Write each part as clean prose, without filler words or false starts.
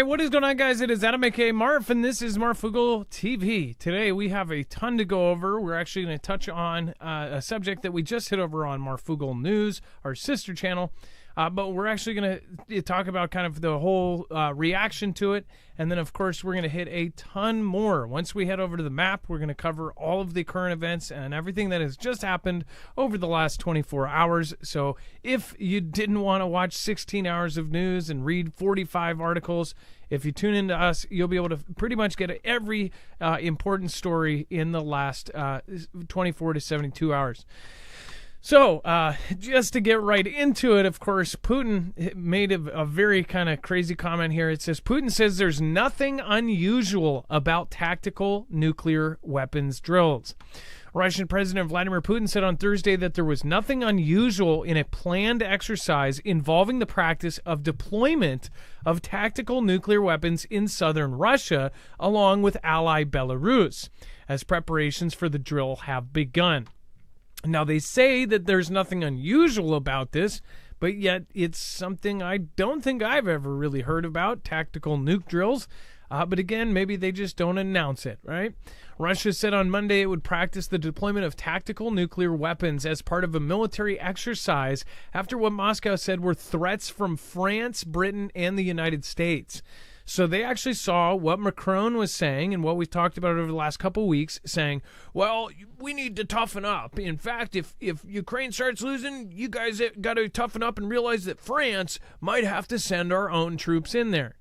right, what is going on, guys? It is Adam, aka Marf, and this is Marfoogle TV. Today we have a ton to go over. We're actually going to touch on a subject that we just hit over on Marfoogle News, our sister channel. But we're actually going to talk about kind of the whole reaction to it. And then, of course, we're going to hit a ton more. Once we head over to the map, we're going to cover all of the current events and everything that has just happened over the last 24 hours. So if you didn't want to watch 16 hours of news and read 45 articles, if you tune into us, you'll be able to pretty much get every important story in the last 24 to 72 hours. So, just to get right into it, of course, Putin made a very kind of crazy comment here. It says, Putin says there's nothing unusual about tactical nuclear weapons drills. Russian President Vladimir Putin said on Thursday that there was nothing unusual in a planned exercise involving the practice of deployment of tactical nuclear weapons in southern Russia, along with ally Belarus, as preparations for the drill have begun. Now, they say that there's nothing unusual about this, but yet it's something I don't think I've ever really heard about, tactical nuke drills. But again, maybe they just don't announce it, right? Russia said on Monday it would practice the deployment of tactical nuclear weapons as part of a military exercise after what Moscow said were threats from France, Britain, and the United States. So they actually saw what Macron was saying and what we talked about over the last couple weeks, saying, well, we need to toughen up. In fact, if Ukraine starts losing, you guys got to toughen up and realize that France might have to send our own troops in there.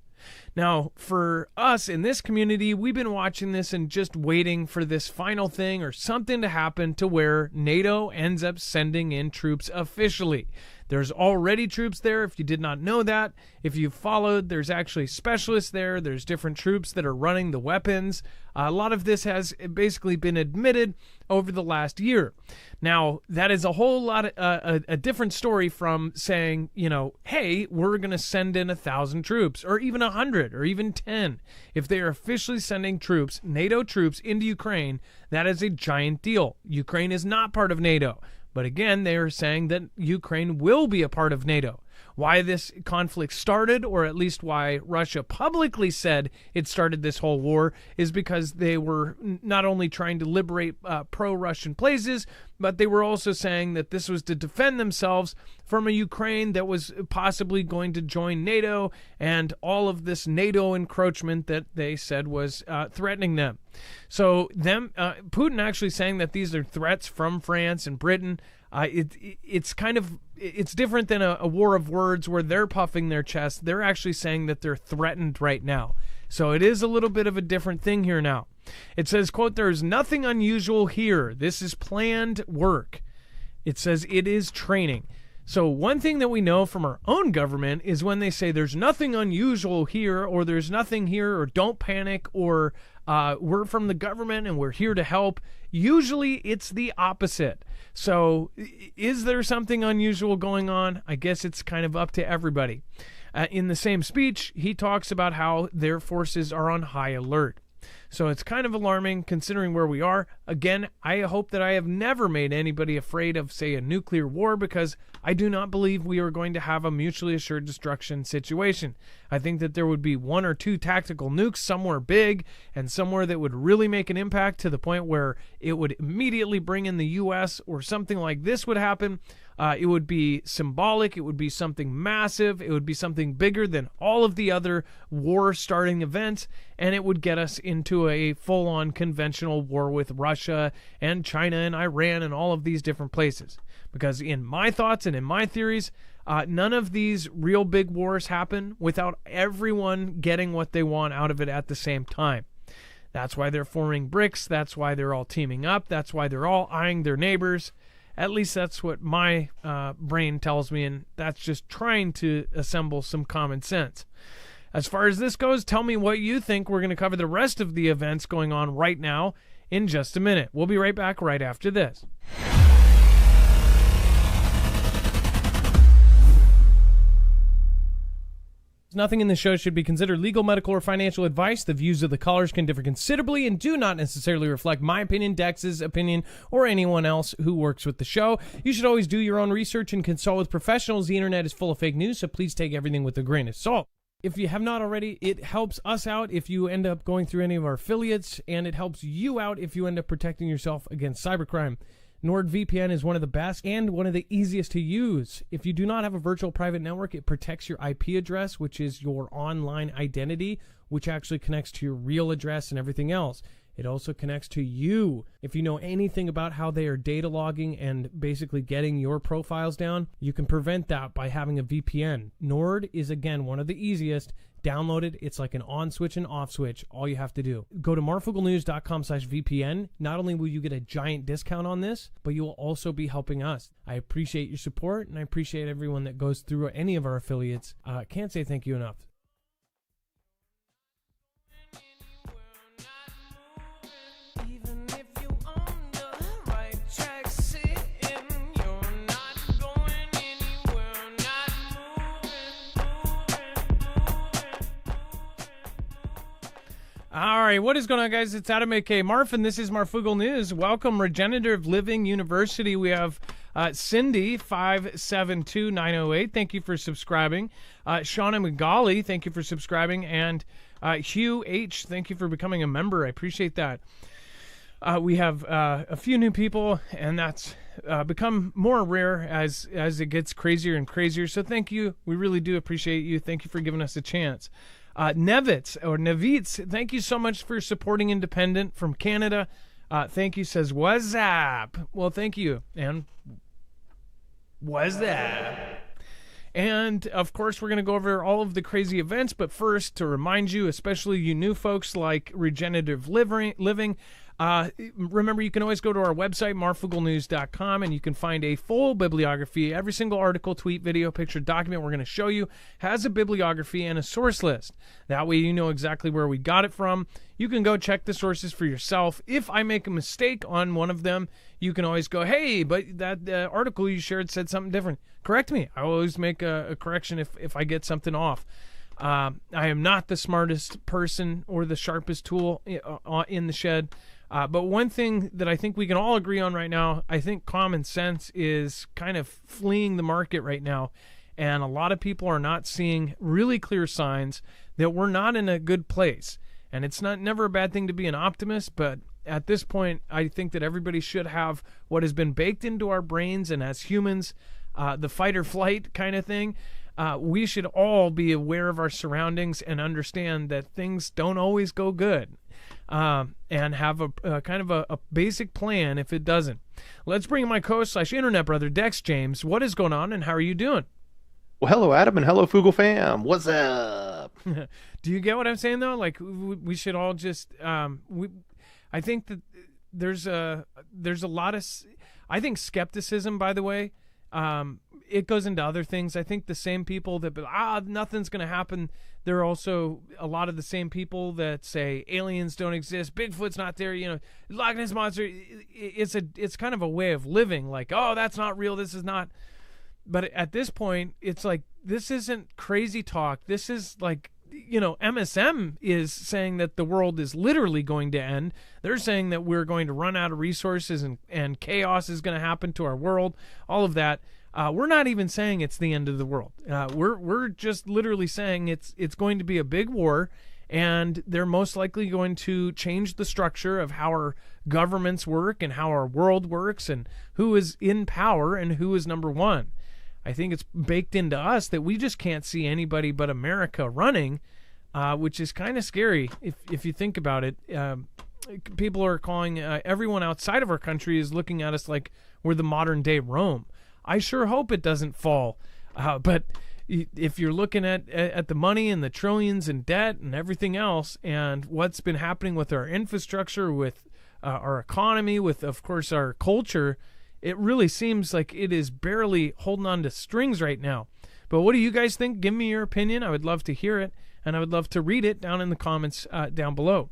Now, for us in this community, we've been watching this and just waiting for this final thing or something to happen to where NATO ends up sending in troops officially. There's already troops there, if you did not know that. If you followed, there's actually specialists there. There's different troops that are running the weapons. A lot of this has basically been admitted over the last year. Now, that is a whole lot of a different story from saying, you know, hey, we're going to send in 1,000 troops or even 100 or even 10. If they are officially sending troops, NATO troops, into Ukraine, that is a giant deal. Ukraine is not part of NATO. But again, they are saying that Ukraine will be a part of NATO. Why this conflict started, or at least why Russia publicly said it started this whole war, is because they were not only trying to liberate pro-Russian places, but they were also saying that this was to defend themselves from a Ukraine that was possibly going to join NATO and all of this NATO encroachment that they said was threatening them. So Putin actually saying that these are threats from France and Britain. It's different than a war of words where they're puffing their chest. They're actually saying that they're threatened right now. So it is a little bit of a different thing here now. It says, quote, there's nothing unusual here. This is planned work. It says it is training. So one thing that we know from our own government is when they say there's nothing unusual here, or there's nothing here, or don't panic, or we're from the government and we're here to help, usually it's the opposite. So is there something unusual going on? I guess it's kind of up to everybody. In the same speech, he talks about how their forces are on high alert. So it's kind of alarming considering where we are. Again, I hope that I have never made anybody afraid of, say, a nuclear war, because I do not believe we are going to have a mutually assured destruction situation. I think that there would be 1 or 2 tactical nukes somewhere big and somewhere that would really make an impact to the point where it would immediately bring in the U.S. or something like this would happen. It would be symbolic. It would be something massive. It would be something bigger than all of the other war-starting events, and it would get us into a full-on conventional war with Russia and China and Iran and all of these different places. Because in my thoughts and in my theories, none of these real big wars happen without everyone getting what they want out of it at the same time. That's why they're forming BRICS. That's why they're all teaming up. That's why they're all eyeing their neighbors. At least that's what my brain tells me, and that's just trying to assemble some common sense. As far as this goes, tell me what you think. We're going to cover the rest of the events going on right now in just a minute. We'll be right back right after this. Nothing in the show should be considered legal, medical, or financial advice. The views of the callers can differ considerably and do not necessarily reflect my opinion, Dex's opinion, or anyone else who works with the show. You should always do your own research and consult with professionals. The internet is full of fake news, so please take everything with a grain of salt. If you have not already, it helps us out if you end up going through any of our affiliates, and it helps you out if you end up protecting yourself against cybercrime. NordVPN is one of the best and one of the easiest to use. If you do not have a virtual private network, it protects your IP address, which is your online identity, which actually connects to your real address and everything else. It also connects to you. If you know anything about how they are data logging and basically getting your profiles down, you can prevent that by having a VPN. Nord is, again, one of the easiest. Download it. It's like an on switch and off switch. All you have to do. Go to marfooglenews.com/VPN. Not only will you get a giant discount on this, but you will also be helping us. I appreciate your support, and I appreciate everyone that goes through any of our affiliates. Can't say thank you enough. All right, what is going on, guys? It's Adam A.K. Marf, and this is Marfoogle News. Welcome, Regenerative Living University. We have Cindy, 572908. Thank you for subscribing. Shauna McGauley, thank you for subscribing. And Hugh H., thank you for becoming a member. I appreciate that. We have a few new people, and that's become more rare as it gets crazier and crazier. So thank you. We really do appreciate you. Thank you for giving us a chance. Nevitz, thank you so much for supporting Independent from Canada. Thank you, says, what's up? Well, thank you. And what's up? And, of course, we're going to go over all of the crazy events. But first, to remind you, especially you new folks like Regenerative Living, remember, you can always go to our website, marfooglenews.com, and you can find a full bibliography. Every single article, tweet, video, picture, document we're going to show you has a bibliography and a source list. That way you know exactly where we got it from. You can go check the sources for yourself. If I make a mistake on one of them, you can always go, hey, but that article you shared said something different. Correct me. I always make a correction if I get something off. I am not the smartest person or the sharpest tool in the shed. But one thing that I think we can all agree on right now, I think common sense is kind of fleeing the market right now. And a lot of people are not seeing really clear signs that we're not in a good place. And it's never a bad thing to be an optimist, but at this point, I think that everybody should have what has been baked into our brains. And as humans, the fight or flight kind of thing, we should all be aware of our surroundings and understand that things don't always go good. And have a kind of a basic plan if it doesn't. Let's bring in my co-host/internet brother, Dex James. What is going on, and how are you doing? Well, hello, Adam, and hello, Foogle fam. What's up? Do you get what I'm saying, though? Like, we should all just... I think that there's a lot of... I think skepticism, by the way, it goes into other things. I think the same people that, nothing's going to happen, there are also a lot of the same people that say aliens don't exist, Bigfoot's not there, Loch Ness Monster. It's kind of a way of living, like, oh, that's not real, this is not. But at this point, it's like, this isn't crazy talk. This is like, MSM is saying that the world is literally going to end. They're saying that we're going to run out of resources and chaos is going to happen to our world, all of that. We're not even saying it's the end of the world. We're just literally saying it's going to be a big war, and they're most likely going to change the structure of how our governments work and how our world works and who is in power and who is number one. I think it's baked into us that we just can't see anybody but America running, which is kind of scary if you think about it. People are calling everyone outside of our country is looking at us like we're the modern day Rome. I sure hope it doesn't fall. But if you're looking at the money and the trillions in debt and everything else and what's been happening with our infrastructure, with our economy, with, of course, our culture, it really seems like it is barely holding on to strings right now. But what do you guys think? Give me your opinion. I would love to hear it, and I would love to read it down in the comments down below.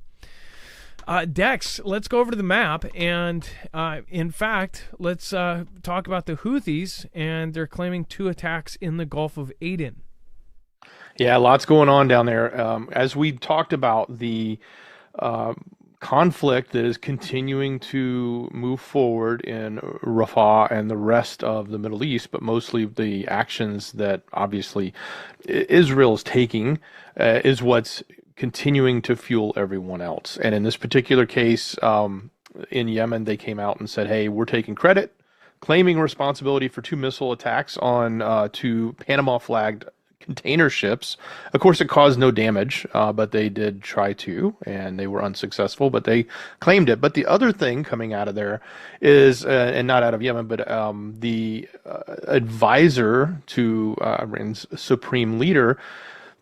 Dex, let's go over to the map, and in fact, let's talk about the Houthis, and they're claiming 2 attacks in the Gulf of Aden. Yeah, lots going on down there. As we talked about, the conflict that is continuing to move forward in Rafah and the rest of the Middle East, but mostly the actions that obviously Israel is taking is what's continuing to fuel everyone else. And in this particular case, in Yemen, they came out and said, hey, we're taking credit, claiming responsibility for 2 missile attacks on 2 Panama-flagged container ships. Of course, it caused no damage, but they did try to, and they were unsuccessful, but they claimed it. But the other thing coming out of there is, and not out of Yemen, but the advisor to Iran's supreme leader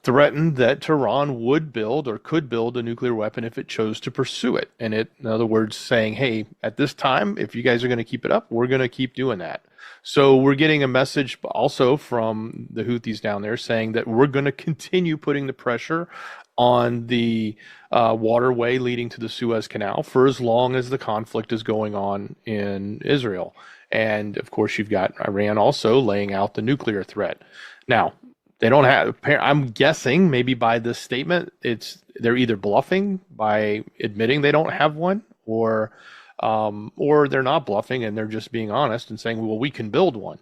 threatened that Tehran would build or could build a nuclear weapon if it chose to pursue it. And it, in other words, saying, hey, at this time, if you guys are going to keep it up, we're going to keep doing that. So we're getting a message also from the Houthis down there saying that we're going to continue putting the pressure on the waterway leading to the Suez Canal for as long as the conflict is going on in Israel. And of course, you've got Iran also laying out the nuclear threat. Now, they don't have, I'm guessing maybe by this statement, they're either bluffing by admitting they don't have one, or they're not bluffing and they're just being honest and saying, well, we can build one.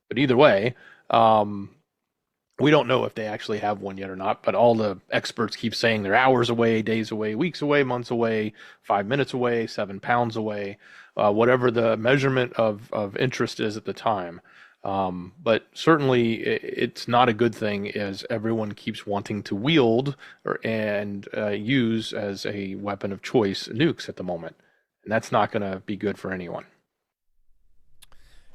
But either way, we don't know if they actually have one yet or not, but all the experts keep saying they're hours away, days away, weeks away, months away, 5 minutes away, 7 pounds away, whatever the measurement of interest is at the time. But certainly it's not a good thing as everyone keeps wanting to wield and use as a weapon of choice nukes at the moment. And that's not going to be good for anyone.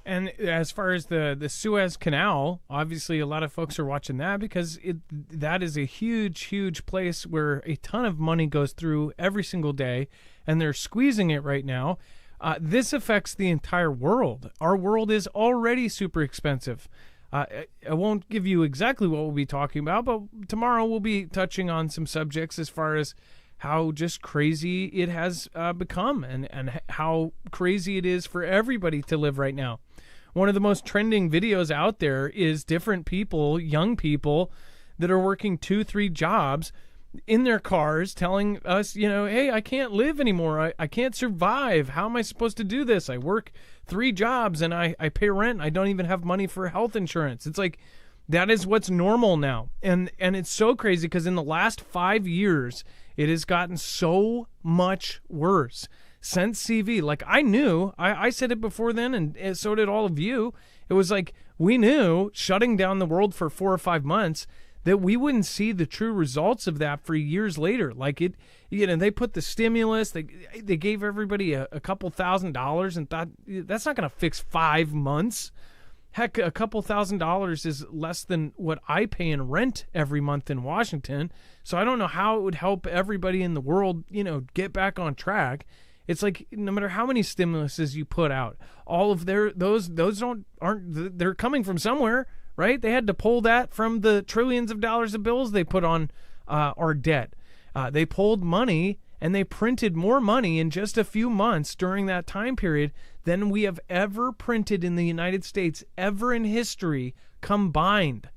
And as far as the Suez Canal, obviously a lot of folks are watching that because that is a huge place where a ton of money goes through every single day, and they're squeezing it right now. This affects the entire world. Our world is already super expensive. I won't give you exactly what we'll be talking about, but tomorrow we'll be touching on some subjects as far as how just crazy it has become and how crazy it is for everybody to live right now. One of the most trending videos out there is different people, young people, that are working 2-3 jobs in their cars telling us, hey, I can't live anymore. I can't survive. How am I supposed to do this? I work 3 jobs and I pay rent. I don't even have money for health insurance. It's like that is what's normal now. And it's so crazy because in the last 5 years, it has gotten so much worse. Since CV, like I knew, I said it before then, and so did all of you. It was like we knew shutting down the world for 4 or 5 months that we wouldn't see the true results of that for years later. Like they put the stimulus, they gave everybody a couple $1,000s and thought that's not going to fix 5 months. Heck, a couple $1,000s is less than what I pay in rent every month in Washington. So I don't know how it would help everybody in the world, get back on track. It's like no matter how many stimuluses you put out, all of those aren't they're coming from somewhere, right? They had to pull that from the trillions of dollars of bills they put on our debt. They pulled money and they printed more money in just a few months during that time period than we have ever printed in the United States ever in history combined.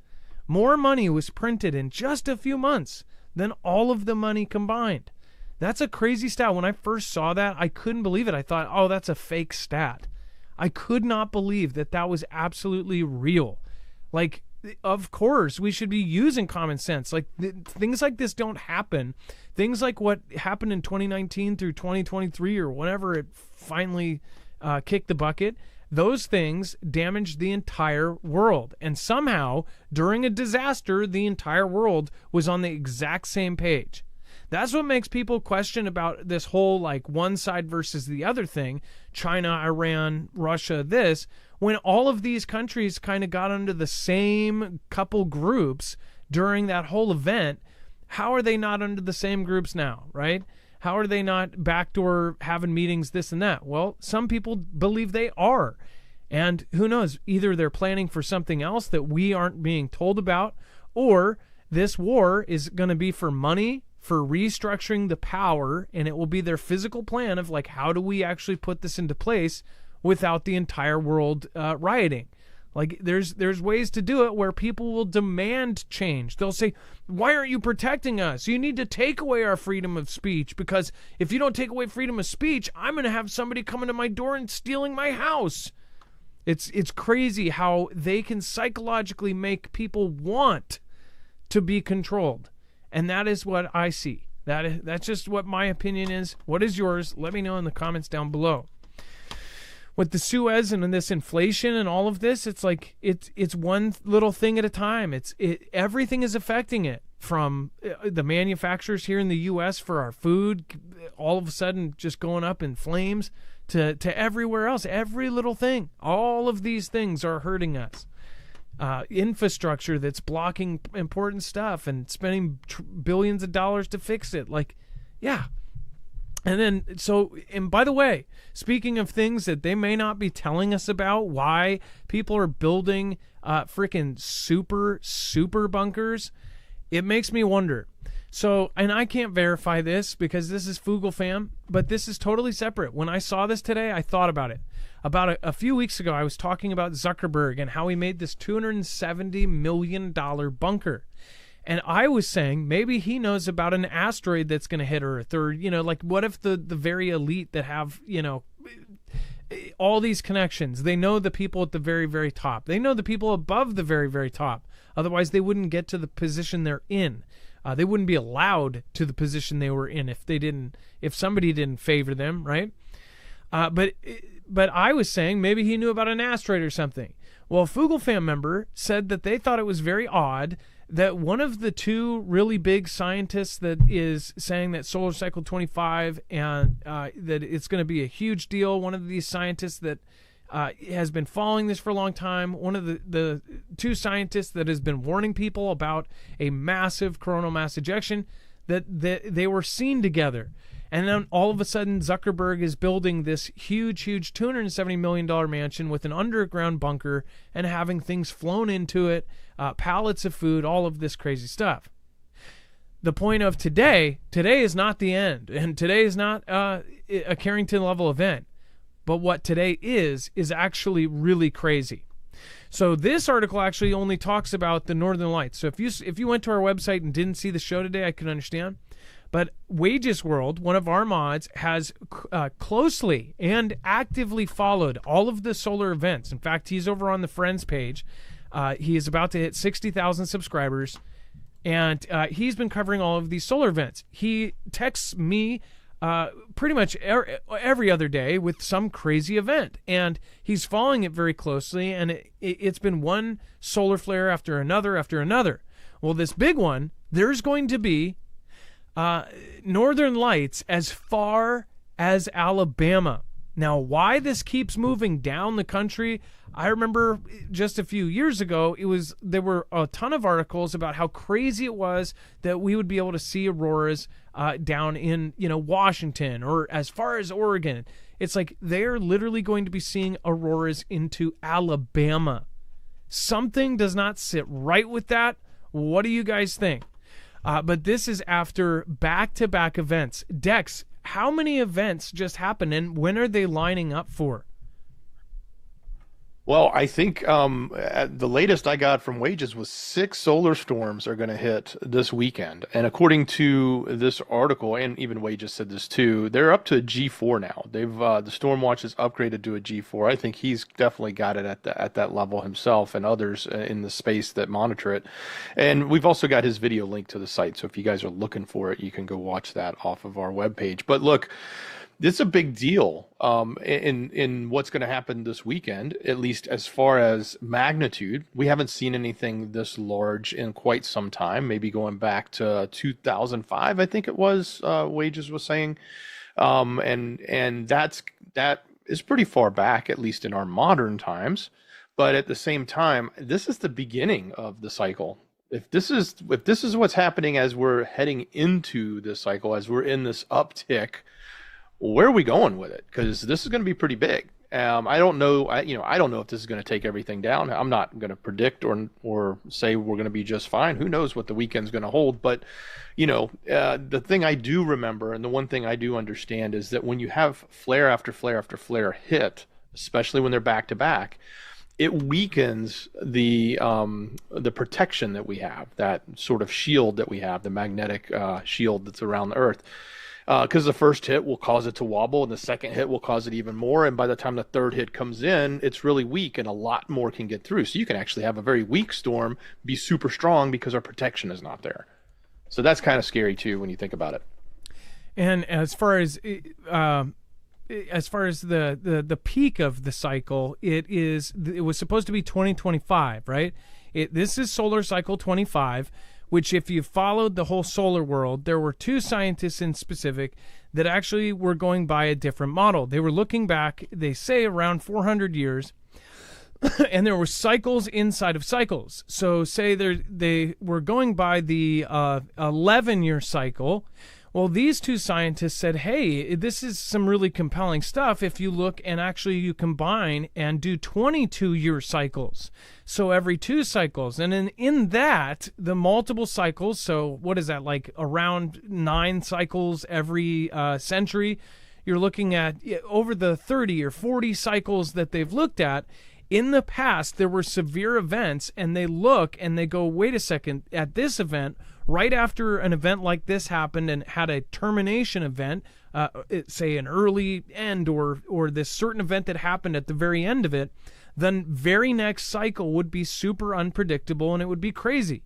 More money was printed in just a few months than all of the money combined. That's a crazy stat. When I first saw that, I couldn't believe it. I thought, oh, that's a fake stat. I could not believe that was absolutely real. Like, of course, we should be using common sense. Like, things like this don't happen. Things like what happened in 2019 through 2023 or whenever it finally kicked the bucket, those things damaged the entire world. And somehow, during a disaster, the entire world was on the exact same page. That's what makes people question about this whole like one side versus the other thing. China, Iran, Russia, this, when all of these countries kind of got under the same couple groups during that whole event, how are they not under the same groups now, right? How are they not backdoor having meetings, this and that? Well, some people believe they are. And who knows, either they're planning for something else that we aren't being told about, or this war is going to be for money, for restructuring the power, and it will be their physical plan of like, how do we actually put this into place without the entire world rioting? Like there's ways to do it where people will demand change. They'll say, why aren't you protecting us? You need to take away our freedom of speech, because if you don't take away freedom of speech, I'm going to have somebody coming to my door and stealing my house. It's crazy how they can psychologically make people want to be controlled. And that is what I see. That's just what my opinion is. What is yours? Let me know in the comments down below. With the Suez and this inflation and all of this, it's like it's one little thing at a time. Everything is affecting it, from the manufacturers here in the U.S. for our food, all of a sudden just going up in flames, to everywhere else. Every little thing, all of these things are hurting us. Infrastructure that's blocking important stuff and spending billions of dollars to fix it. Like, yeah. And then, and by the way, speaking of things that they may not be telling us about, why people are building freaking super bunkers, it makes me wonder. So, and I can't verify this because this is Foogle fam, but this is totally separate. When I saw this today, I thought about it. About a few weeks ago, I was talking about Zuckerberg and how he made this $270 million bunker. And I was saying maybe he knows about an asteroid that's going to hit Earth, or, like what if the very elite that have, all these connections, they know the people at the very, very top. They know the people above the very, very top. Otherwise, they wouldn't get to the position they're in. They wouldn't be allowed to the position they were in if somebody didn't favor them, right? But I was saying maybe he knew about an asteroid or something. Well, a Foogle fan member said that they thought it was very odd that one of the two really big scientists that is saying that solar cycle 25 and that it's going to be a huge deal, one of these scientists that has been following this for a long time, one of the two scientists that has been warning people about a massive coronal mass ejection, that they were seen together. And then all of a sudden, Zuckerberg is building this huge $270 million mansion with an underground bunker and having things flown into it, pallets of food, all of this crazy stuff. The point of today is not the end, and today is not a Carrington-level event. But what today is actually really crazy. So this article actually only talks about the Northern Lights. So if you went to our website and didn't see the show today, I can understand. But Wages World, one of our mods, has closely and actively followed all of the solar events. In fact, he's over on the Friends page. He is about to hit 60,000 subscribers, and he's been covering all of these solar events. He texts me pretty much every other day with some crazy event, and he's following it very closely, and it's been one solar flare after another. Well, this big one, there's going to be Northern Lights as far as Alabama. Now, why this keeps moving down the country, I remember just a few years ago, there were a ton of articles about how crazy it was that we would be able to see auroras down in, Washington or as far as Oregon. It's like they're literally going to be seeing auroras into Alabama. Something does not sit right with that. What do you guys think? But this is after back-to-back events. Dex, how many events just happened, and when are they lining up for? Well, I think the latest I got from Wages was 6 solar storms are going to hit this weekend. And according to this article, and even Wages said this too, they're up to a G4 now. They've the storm watch is upgraded to a G4. I think he's definitely got it at that level himself, and others in the space that monitor it. And we've also got his video link to the site. So if you guys are looking for it, you can go watch that off of our webpage. But look, this is a big deal in what's going to happen this weekend, at least as far as magnitude. We haven't seen anything this large in quite some time, maybe going back to 2005, I think it was, Wages was saying. And that is pretty far back, at least in our modern times. But at the same time, this is the beginning of the cycle. If this is what's happening as we're heading into this cycle, as we're in this uptick, where are we going with it? Because this is going to be pretty big. I don't know. I don't know if this is going to take everything down. I'm not going to predict or say we're going to be just fine. Who knows what the weekend's going to hold? But the thing I do remember, and the one thing I do understand, is that when you have flare after flare after flare hit, especially when they're back to back, it weakens the protection that we have, that sort of shield that we have, the magnetic shield that's around the Earth. Because the first hit will cause it to wobble, and the second hit will cause it even more. And by the time the third hit comes in, it's really weak, and a lot more can get through. So you can actually have a very weak storm be super strong because our protection is not there. So that's kind of scary too when you think about it. And as far as the peak of the cycle, it was supposed to be 2025, right? This is solar cycle 25. Which, if you followed the whole solar world, there were two scientists in specific that actually were going by a different model. They were looking back, they say, around 400 years, and there were cycles inside of cycles. So say they were going by the 11-year cycle. Well, these two scientists said, hey, this is some really compelling stuff if you look and actually you combine and do 22-year cycles. So every 2 cycles. And in that, the multiple cycles, so what is that, like around 9 cycles every century? You're looking at over the 30 or 40 cycles that they've looked at. In the past, there were severe events, and they look and they go, wait a second, at this event, right after an event like this happened and had a termination event, say an early end or this certain event that happened at the very end of it, the very next cycle would be super unpredictable and it would be crazy.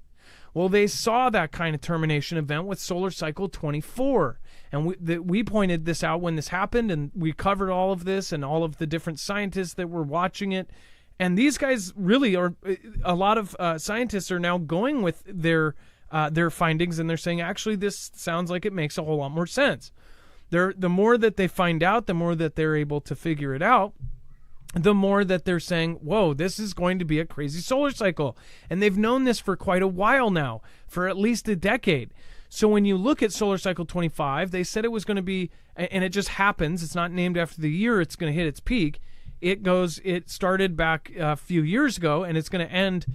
Well, they saw that kind of termination event with solar cycle 24. And we pointed this out when this happened, and we covered all of this and all of the different scientists that were watching it. And these guys really are, a lot of scientists are now going with their findings, and they're saying, actually, this sounds like it makes a whole lot more sense. The more that they find out, the more that they're able to figure it out, the more that they're saying, whoa, this is going to be a crazy solar cycle. And they've known this for quite a while now, for at least a decade. So when you look at solar cycle 25, they said it was going to be, and it just happens, it's not named after the year it's going to hit its peak. It started back a few years ago, and it's going to end,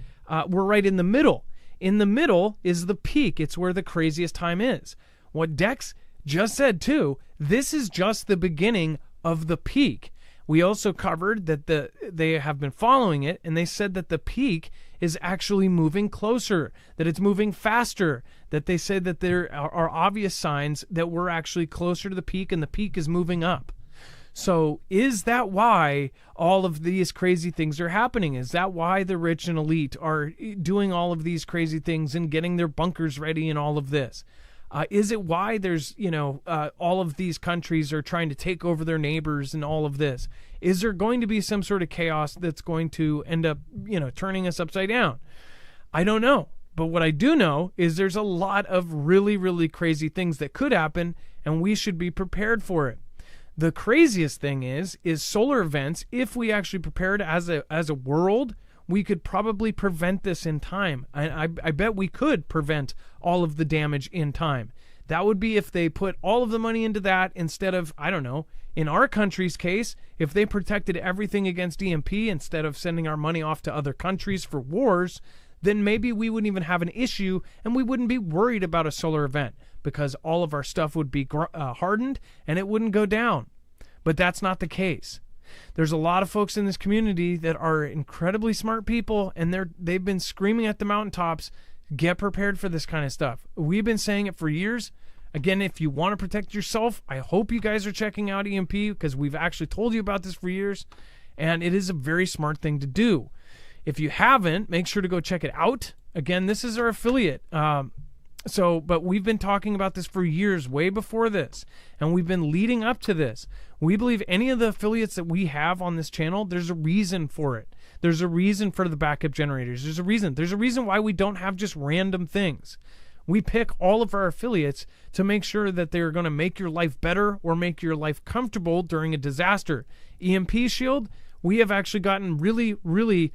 we're right in the middle. In the middle is the peak. It's where the craziest time is. What Dex just said too, this is just the beginning of the peak. We also covered that they have been following it, and they said that the peak is actually moving closer, that it's moving faster, that they said that there are obvious signs that we're actually closer to the peak and the peak is moving up. So is that why all of these crazy things are happening? Is that why the rich and elite are doing all of these crazy things and getting their bunkers ready and all of this? Is it why there's, all of these countries are trying to take over their neighbors and all of this? Is there going to be some sort of chaos that's going to end up, turning us upside down? I don't know. But what I do know is there's a lot of really, really crazy things that could happen, and we should be prepared for it. The craziest thing is solar events. If we actually prepared as a world, we could probably prevent this in time. I bet we could prevent all of the damage in time. That would be if they put all of the money into that instead of, I don't know, in our country's case, if they protected everything against EMP instead of sending our money off to other countries for wars, then maybe we wouldn't even have an issue and we wouldn't be worried about a solar event because all of our stuff would be hardened and it wouldn't go down. But that's not the case. There's a lot of folks in this community that are incredibly smart people, and they've been screaming at the mountaintops, get prepared for this kind of stuff. We've been saying it for years. Again, if you want to protect yourself, I hope you guys are checking out EMP because we've actually told you about this for years, and it is a very smart thing to do. If you haven't, make sure to go check it out. Again, this is our affiliate. But we've been talking about this for years, way before this, and we've been leading up to this. We believe any of the affiliates that we have on this channel, there's a reason for it. There's a reason for the backup generators. There's a reason why we don't have just random things. We pick all of our affiliates to make sure that they're going to make your life better or make your life comfortable during a disaster. EMP Shield, we have actually gotten really, really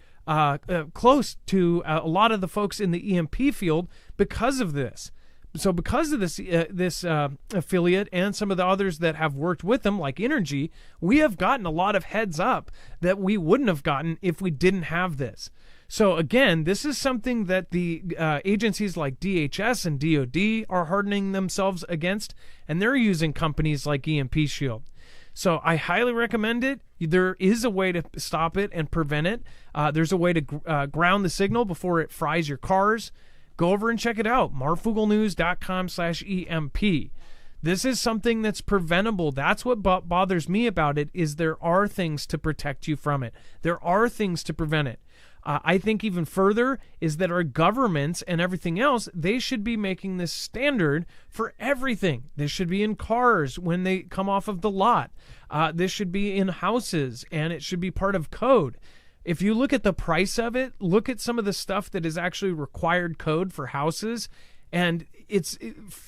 close to a lot of the folks in the EMP field because of this. So because of this affiliate and some of the others that have worked with them, like Inergy, we have gotten a lot of heads up that we wouldn't have gotten if we didn't have this. So again, this is something that the agencies like DHS and DOD are hardening themselves against, and they're using companies like EMP Shield. So I highly recommend it. There is a way to stop it and prevent it. There's a way to ground the signal before it fries your cars. Go over and check it out. marfugelnews.com/EMP. This is something that's preventable. That's what bothers me about it, is there are things to protect you from it. There are things to prevent it. I think even further is that our governments and everything else, they should be making this standard for everything. This should be in cars when they come off of the lot. This should be in houses, and it should be part of code. If you look at the price of it, look at some of the stuff that is actually required code for houses, and it's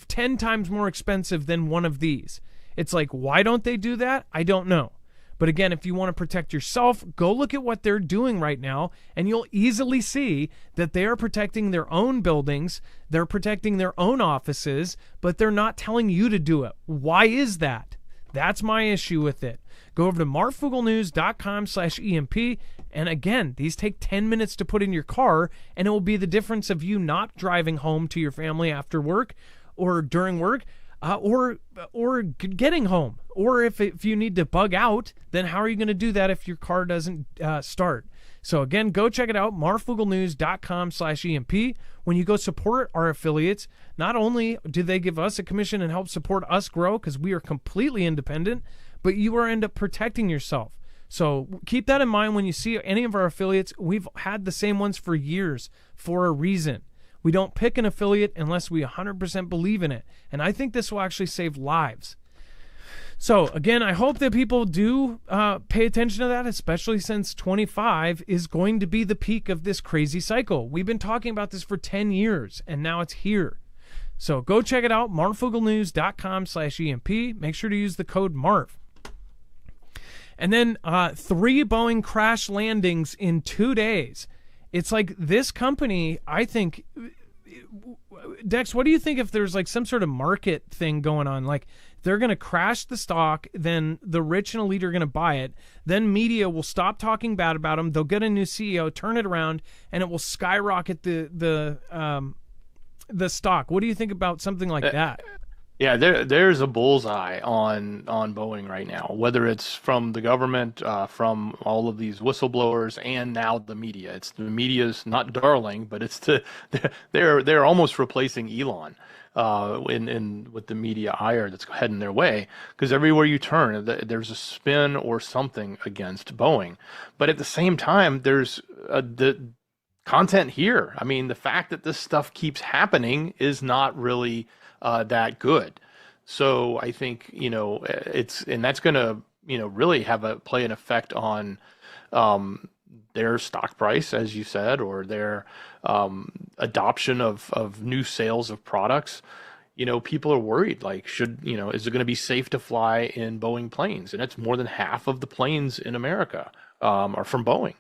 10 times more expensive than one of these. It's like, why don't they do that? I don't know. But again, if you want to protect yourself, go look at what they're doing right now, and you'll easily see that they are protecting their own buildings, they're protecting their own offices, but they're not telling you to do it. Why is that? That's my issue with it. Go over to marfugelnews.com/EMP, and again, these take 10 minutes to put in your car, and it will be the difference of you not driving home to your family after work or during work, or getting home. Or if you need to bug out, then how are you going to do that if your car doesn't start? So again, go check it out, marfugelnews.com/EMP. When you go support our affiliates, not only do they give us a commission and help support us grow, because we are completely independent, but you are end up protecting yourself. So keep that in mind when you see any of our affiliates. We've had the same ones for years for a reason. We don't pick an affiliate unless we 100% believe in it. And I think this will actually save lives. So, again, I hope that people do pay attention to that, especially since 25 is going to be the peak of this crazy cycle. We've been talking about this for 10 years, and now it's here. So go check it out, marfugelnews.com/EMP. Make sure to use the code MARF. And then 3 Boeing crash landings in 2 days. It's like this company, I think, Dex, what do you think if there's like some sort of market thing going on? Like they're going to crash the stock, then the rich and elite are going to buy it, then media will stop talking bad about them, they'll get a new CEO, turn it around, and it will skyrocket the stock. What do you think about something like that? Yeah, there's a bullseye on Boeing right now, whether it's from the government, from all of these whistleblowers, and now the media. It's the media's not darling, but it's they're almost replacing Elon in with the media ire that's heading their way, because everywhere you turn, there's a spin or something against Boeing. But at the same time, there's the content here. I mean, the fact that this stuff keeps happening is not really that good. So I think, that's going to, really play an effect on their stock price, as you said, or their adoption of new sales of products. People are worried, like, is it going to be safe to fly in Boeing planes? And it's more than half of the planes in America are from Boeing.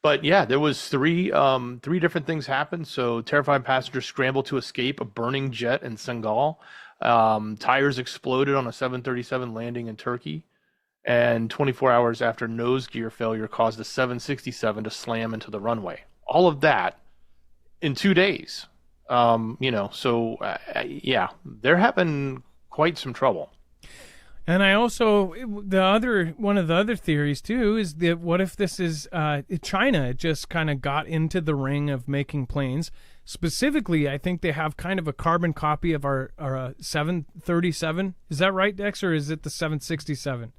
But yeah, there was three different things happened. So terrified passengers scrambled to escape a burning jet in Senegal. Tires exploded on a 737 landing in Turkey. And 24 hours after nose gear failure caused a 767 to slam into the runway. All of that in 2 days. Yeah, they're having quite some trouble. And I also, one of the other theories too is that what if this is China just kind of got into the ring of making planes. Specifically, I think they have kind of a carbon copy of our 737. Is that right, Dex, or is it the 767?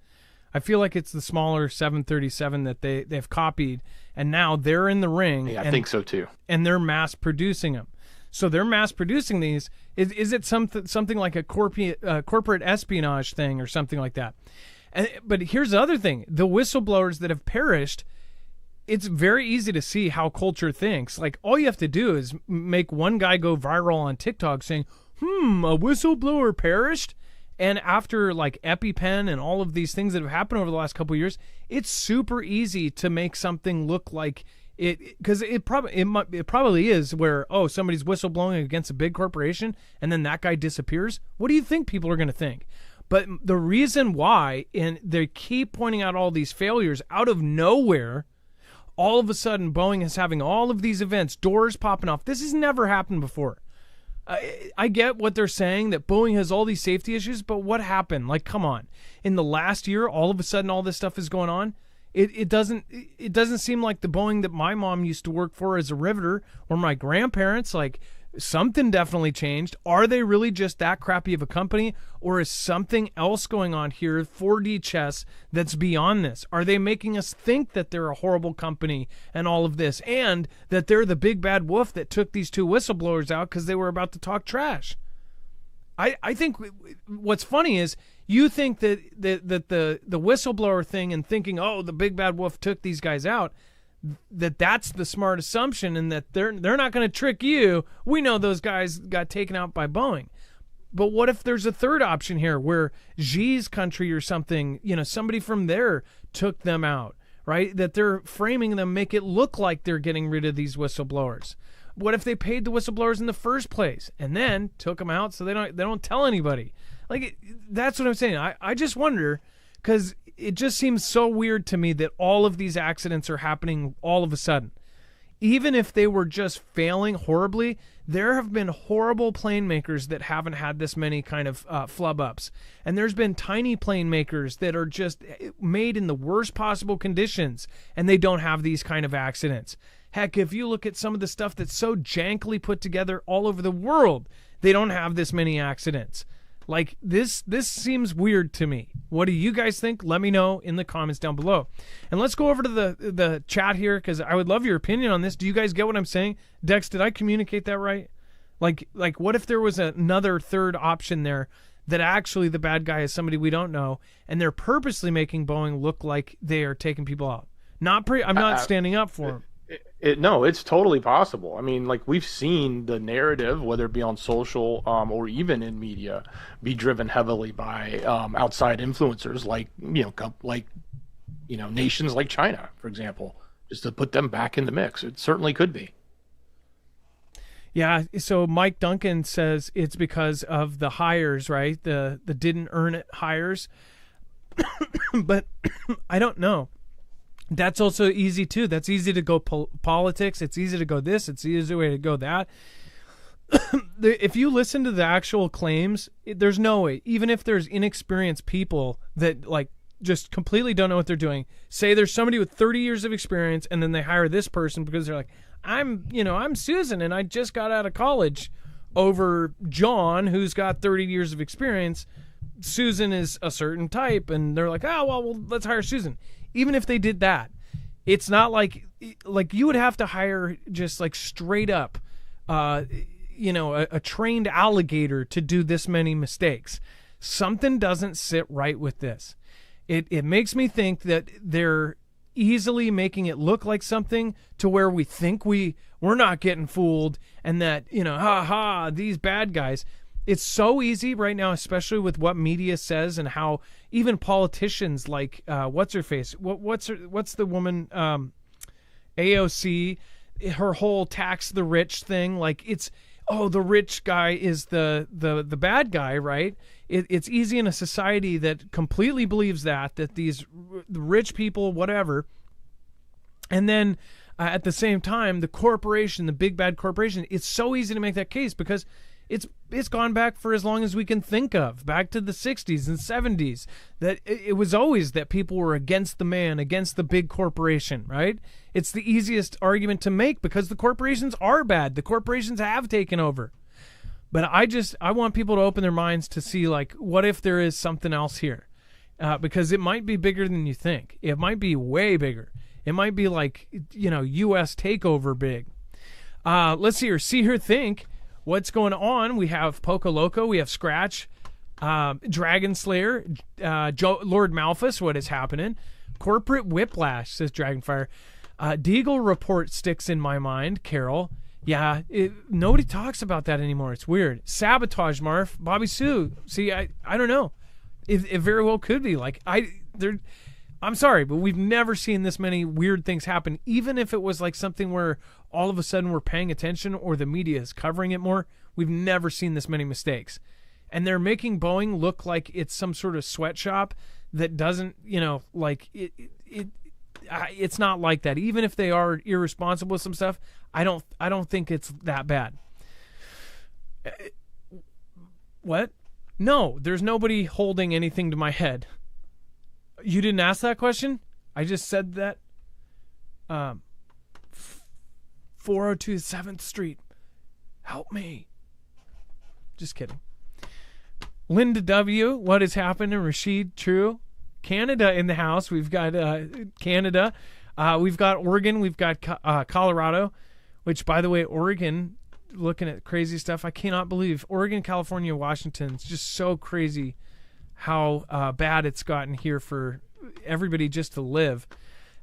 I feel like it's the smaller 737 that they've copied, and now they're in the ring. Yeah, I think so too. And they're mass producing them. So they're mass producing these. Is it something like a corporate espionage thing or something like that? But here's the other thing: the whistleblowers that have perished. It's very easy to see how culture thinks. Like, all you have to do is make one guy go viral on TikTok saying, a whistleblower perished. And after like EpiPen and all of these things that have happened over the last couple of years, it's super easy to make something look like it, because it probably is where, somebody's whistleblowing against a big corporation and then that guy disappears. What do you think people are going to think? But the reason why, and they keep pointing out all these failures out of nowhere, all of a sudden Boeing is having all of these events, doors popping off. This has never happened before. I get what they're saying, that Boeing has all these safety issues, but what happened? Like, come on. In the last year, all of a sudden, all this stuff is going on. It doesn't seem like the Boeing that my mom used to work for as a riveter, or my grandparents. Like, something definitely changed. Are they really just that crappy of a company, or is something else going on here, 4D chess, that's beyond this? Are they making us think that they're a horrible company and all of this, and that they're the big bad wolf that took these two whistleblowers out because they were about to talk trash? I think what's funny is you think that the whistleblower thing, and thinking, oh, the big bad wolf took these guys out, that's the smart assumption, and that they're not going to trick you. We know those guys got taken out by Boeing. But what if there's a third option here, where Xi's country or something, somebody from there took them out, right? That they're framing them, make it look like they're getting rid of these whistleblowers. What if they paid the whistleblowers in the first place and then took them out so they don't tell anybody? Like, that's what I'm saying. I just wonder, because it just seems so weird to me that all of these accidents are happening all of a sudden. Even if they were just failing horribly, there have been horrible plane makers that haven't had this many kind of flub ups. And there's been tiny plane makers that are just made in the worst possible conditions, and they don't have these kind of accidents. Heck, if you look at some of the stuff that's so jankily put together all over the world, they don't have this many accidents. Like, this seems weird to me. What do you guys think? Let me know in the comments down below. And let's go over to the chat here, because I would love your opinion on this. Do you guys get what I'm saying? Dex, did I communicate that right? Like what if there was another third option there, that actually the bad guy is somebody we don't know, and they're purposely making Boeing look like they are taking people out? I'm not standing up for them. No, it's totally possible. I mean, like, we've seen the narrative, whether it be on social or even in media, be driven heavily by outside influencers, like nations like China, for example, just to put them back in the mix. It certainly could be. Yeah. So Mike Duncan says it's because of the hires, right? The didn't earn it hires, but I don't know. That's also easy too. That's easy to go politics. It's easy to go this. It's the easy way to go that. If you listen to the actual claims, there's no way. Even if there's inexperienced people that like just completely don't know what they're doing. Say there's somebody with 30 years of experience, and then they hire this person because they're like, I'm Susan, and I just got out of college, over John, who's got 30 years of experience. Susan is a certain type, and they're like, well, let's hire Susan. Even if they did that, it's not like you would have to hire just like straight up, a trained alligator to do this many mistakes. Something doesn't sit right with this. It makes me think that they're easily making it look like something to where we think we're not getting fooled, and that, these bad guys. It's so easy right now, especially with what media says, and how even politicians like what's her face? What's the woman, AOC, her whole tax the rich thing. Like, it's, the rich guy is the bad guy, right? It's easy in a society that completely believes that these rich people, whatever, and then at the same time, the corporation, the big bad corporation. It's so easy to make that case because it's gone back for as long as we can think of, back to the 60s and 70s, that it was always that people were against the man, against the big corporation, right? It's the easiest argument to make because the corporations are bad. The corporations have taken over. But I want people to open their minds to see, like, what if there is something else here? Because it might be bigger than you think. It might be way bigger. It might be like, U.S. takeover big. Let's see her. See her think. What's going on? We have Poco Loco. We have Scratch. Dragon Slayer. Lord Malphus. What is happening? Corporate whiplash, says Dragonfire. Deagle report sticks in my mind, Carol. Yeah, nobody talks about that anymore. It's weird. Sabotage, Marf. Bobby Sue. See, I don't know. It very well could be. Like, I'm sorry, but we've never seen this many weird things happen. Even if it was like something where all of a sudden we're paying attention or the media is covering it more, we've never seen this many mistakes. And they're making Boeing look like it's some sort of sweatshop that doesn't, it's not like that. Even if they are irresponsible with some stuff, I don't think it's that bad. What? No, there's nobody holding anything to my head. You didn't ask that question? I just said that. 402 7th Street. Help me. Just kidding. Linda W., what has happened? And Rashid, true. Canada in the house. We've got Canada. We've got Oregon. We've got Colorado, which, by the way, Oregon, looking at crazy stuff, I cannot believe Oregon, California, Washington. It's just so crazy how bad it's gotten here for everybody just to live.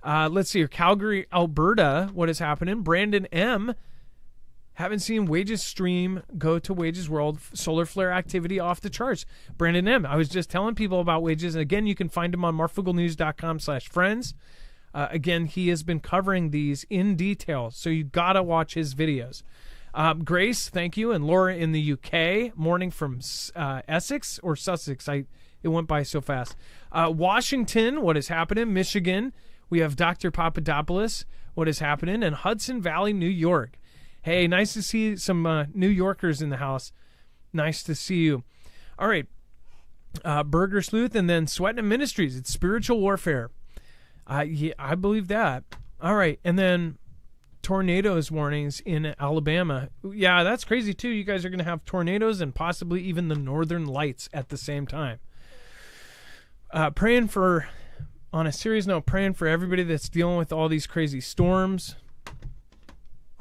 Let's see here. Calgary, Alberta, what is happening? Brandon M., haven't seen Wages Stream go to Wages World. Solar flare activity off the charts. Brandon M., I was just telling people about Wages. And again, you can find him on marfooglenews.com/friends. Again, he has been covering these in detail, so you got to watch his videos. Grace, thank you. And Laura in the UK. Morning from Essex or Sussex. It went by so fast. Washington, what is happening? Michigan. We have Dr. Papadopoulos, what is happening? And Hudson Valley, New York. Hey, nice to see some New Yorkers in the house. Nice to see you. All right. Burger Sleuth and then Sweatin' Ministries. It's spiritual warfare. Yeah, I believe that. All right. And then tornadoes warnings in Alabama. Yeah, that's crazy too. You guys are going to have tornadoes and possibly even the northern lights at the same time. Praying for, on a serious note, praying for everybody that's dealing with all these crazy storms.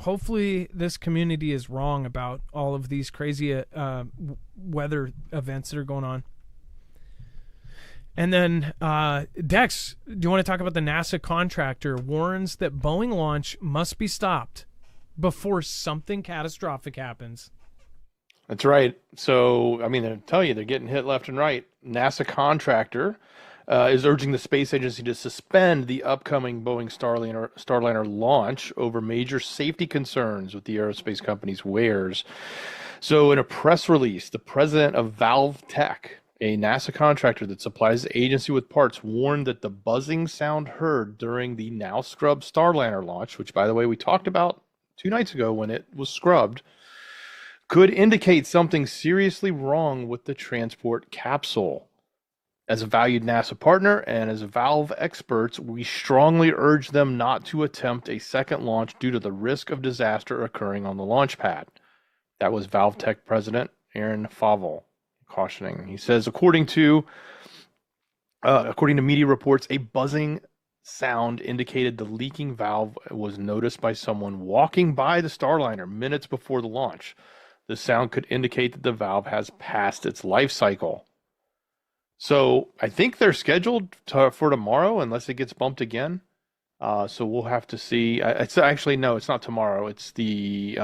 Hopefully this community is wrong about all of these crazy weather events that are going on. And then Dex, do you want to talk about the NASA contractor warns that Boeing launch must be stopped before something catastrophic happens? That's right. So, I mean, I tell you, they're getting hit left and right. NASA contractor is urging the space agency to suspend the upcoming Boeing Starliner launch over major safety concerns with the aerospace company's wares. So in a press release, the president of Valve Tech, a NASA contractor that supplies the agency with parts, warned that the buzzing sound heard during the now scrubbed Starliner launch, which, by the way, we talked about 2 nights ago when it was scrubbed, could indicate something seriously wrong with the transport capsule. As a valued NASA partner and as Valve experts, we strongly urge them not to attempt a second launch due to the risk of disaster occurring on the launch pad. That was Valve Tech President Aaron Favell cautioning. He says, according to media reports, a buzzing sound indicated the leaking valve was noticed by someone walking by the Starliner minutes before the launch. The sound could indicate that the valve has passed its life cycle. So I think they're scheduled for tomorrow, unless it gets bumped again. So we'll have to see. It's actually, no, it's not tomorrow. It's the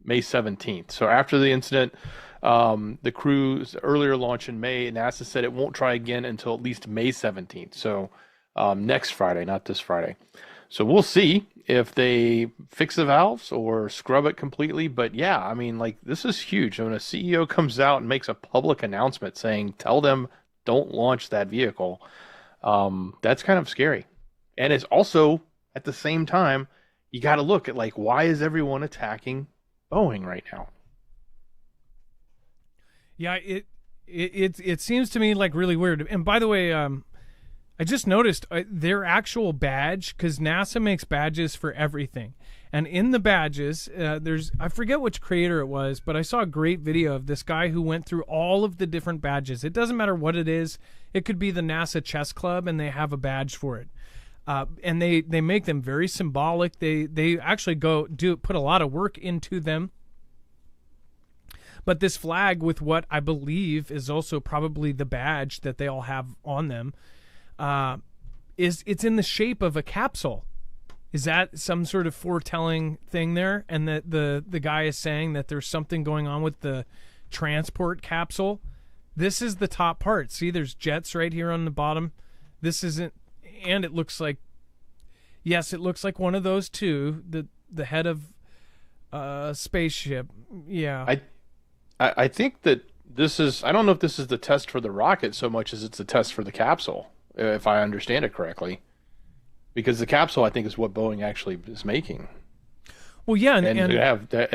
May 17th. So after the incident, the crew's earlier launch in May, NASA said it won't try again until at least May 17th. So next Friday, not this Friday. So we'll see if they fix the valves or scrub it completely. But yeah, I mean, like, this is huge. When a CEO comes out and makes a public announcement saying, tell them don't launch that vehicle, that's kind of scary. And it's also, at the same time, you got to look at, like, why is everyone attacking Boeing right now? Yeah, it seems to me like really weird. And by the way, I just noticed their actual badge, because NASA makes badges for everything. And in the badges, I forget which creator it was, but I saw a great video of this guy who went through all of the different badges. It doesn't matter what it is. It could be the NASA Chess Club, and they have a badge for it. And they make them very symbolic. They actually put a lot of work into them. But this flag with what I believe is also probably the badge that they all have on them, it's in the shape of a capsule. Is that some sort of foretelling thing there? And that the guy is saying that there's something going on with the transport capsule. This is the top part. See, there's jets right here on the bottom. This isn't, and it looks like, yes, it looks like one of those two, the head of a spaceship. Yeah. I think that this is, I don't know if this is the test for the rocket so much as it's a test for the capsule, if I understand it correctly. Because the capsule, I think, is what Boeing actually is making. Well, yeah, and they have the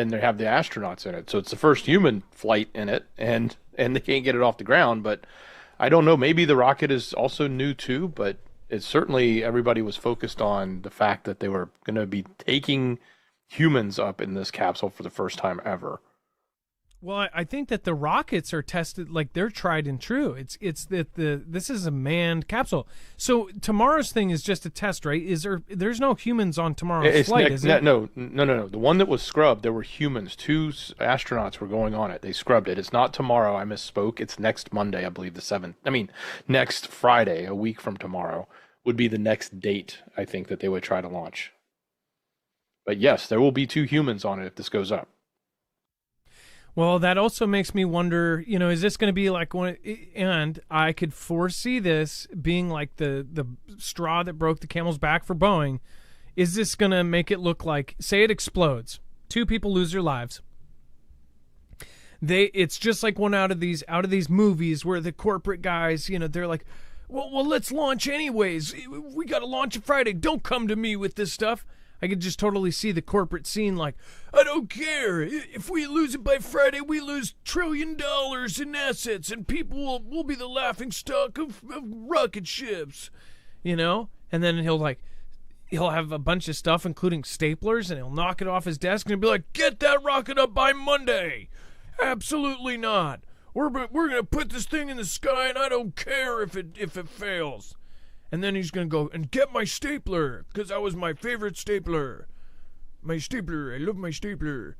astronauts in it. So it's the first human flight in it, and they can't get it off the ground. But I don't know. Maybe the rocket is also new too, but it's certainly everybody was focused on the fact that they were going to be taking humans up in this capsule for the first time ever. Well, I think that the rockets are tested, like they're tried and true. It's that this is a manned capsule. So tomorrow's thing is just a test, right? There's no humans on tomorrow's flight, is it? No. The one that was scrubbed, there were humans. 2 astronauts were going on it. They scrubbed it. It's not tomorrow. I misspoke. It's next Monday, I believe, the 7th. I mean, next Friday, a week from tomorrow, would be the next date, I think, that they would try to launch. But yes, there will be 2 humans on it if this goes up. Well, that also makes me wonder, is this going to be like one? And I could foresee this being like the straw that broke the camel's back for Boeing. Is this going to make it look like, say it explodes, 2 people lose their lives. It's just like one out of these movies where the corporate guys, they're like, well, let's launch anyways. We got to launch it Friday. Don't come to me with this stuff. I could just totally see the corporate scene like, I don't care. If we lose it by Friday, we lose $1 trillion in assets, and people will be the laughing stock of rocket ships, And then he'll have a bunch of stuff, including staplers, and he'll knock it off his desk and he'll be like, get that rocket up by Monday. Absolutely not. We're going to put this thing in the sky, and I don't care if it fails. And then he's going to go and get my stapler, because that was my favorite stapler. My stapler. I love my stapler.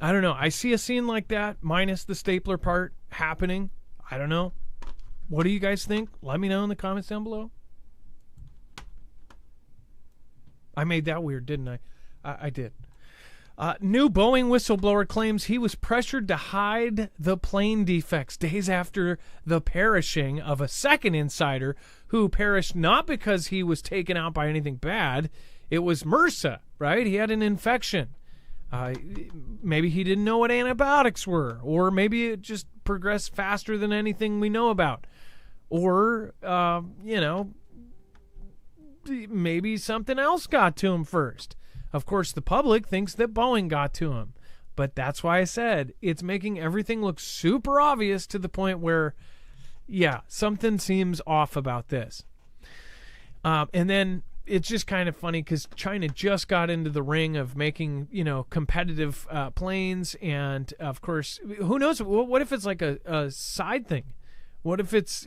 I don't know. I see a scene like that, minus the stapler part, happening. I don't know. What do you guys think? Let me know in the comments down below. I made that weird, didn't I? I did. New Boeing whistleblower claims he was pressured to hide the plane defects days after the perishing of a second insider who perished not because he was taken out by anything bad. It was MRSA, right? He had an infection. Maybe he didn't know what antibiotics were, or maybe it just progressed faster than anything we know about. Or, maybe something else got to him first. Of course, the public thinks that Boeing got to him. But that's why I said it's making everything look super obvious to the point where, yeah, something seems off about this. And then it's just kind of funny because China just got into the ring of making, competitive planes. And, of course, who knows? What if it's like a side thing? What if it's,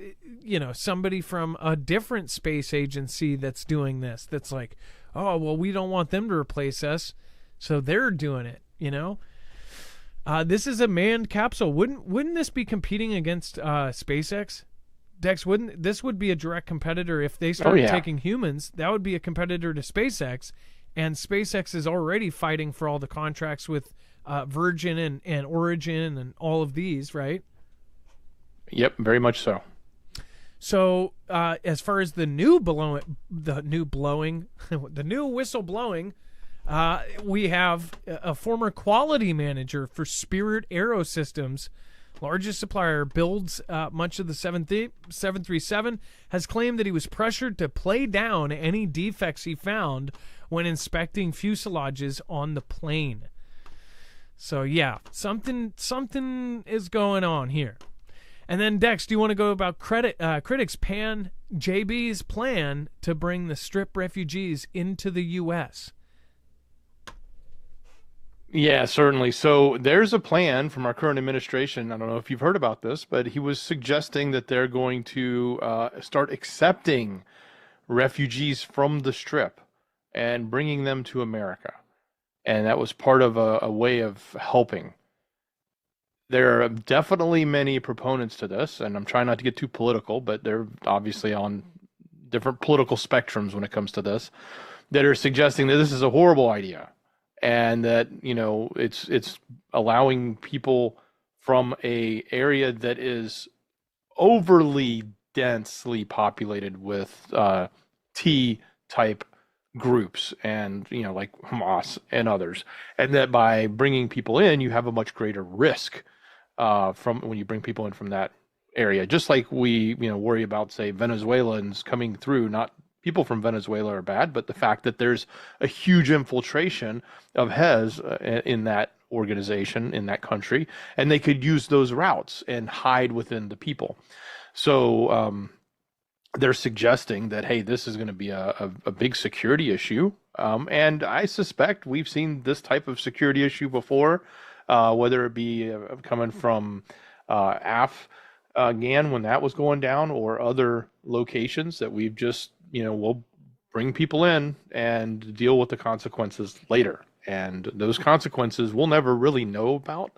somebody from a different space agency that's doing this? That's like, oh, well, we don't want them to replace us, so they're doing it, This is a manned capsule. Wouldn't this be competing against SpaceX? Dex, this would be a direct competitor if they started taking humans? That would be a competitor to SpaceX, and SpaceX is already fighting for all the contracts with Virgin and Origin and all of these, right? Yep, very much so. So, as far as the new whistleblowing, we have a former quality manager for Spirit Aerosystems, largest supplier, builds much of the 737, has claimed that he was pressured to play down any defects he found when inspecting fuselages on the plane. So, yeah, something is going on here. And then, Dex, do you want to go about critics pan JB's plan to bring the Strip refugees into the U.S.? Yeah, certainly. So there's a plan from our current administration. I don't know if you've heard about this, but he was suggesting that they're going to start accepting refugees from the Strip and bringing them to America. And that was part of a way of helping. There are definitely many proponents to this, and I'm trying not to get too political, but they're obviously on different political spectrums when it comes to this, that are suggesting that this is a horrible idea, and that, it's allowing people from a area that is overly densely populated with T-type groups and, like Hamas and others, and that by bringing people in, you have a much greater risk from when you bring people in from that area. Just like we, worry about, say, Venezuelans coming through, not people from Venezuela are bad, but the fact that there's a huge infiltration of Hez in that organization, in that country, and they could use those routes and hide within the people. So they're suggesting that, hey, this is going to be a big security issue. And I suspect we've seen this type of security issue before, whether it be coming from Afghan when that was going down, or other locations that we've just, we'll bring people in and deal with the consequences later. And those consequences we'll never really know about,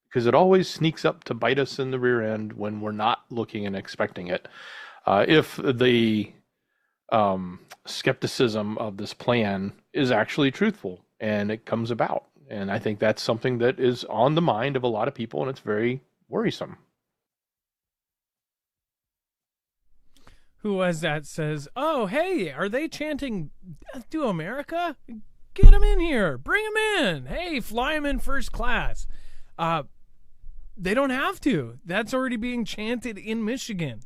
because it always sneaks up to bite us in the rear end when we're not looking and expecting it. If the skepticism of this plan is actually truthful and it comes about. And I think that's something that is on the mind of a lot of people, and it's very worrisome. Who was that says, oh, hey, are they chanting Death to America? Get them in here. Bring them in. Hey, fly them in first class. They don't have to. That's already being chanted in Michigan.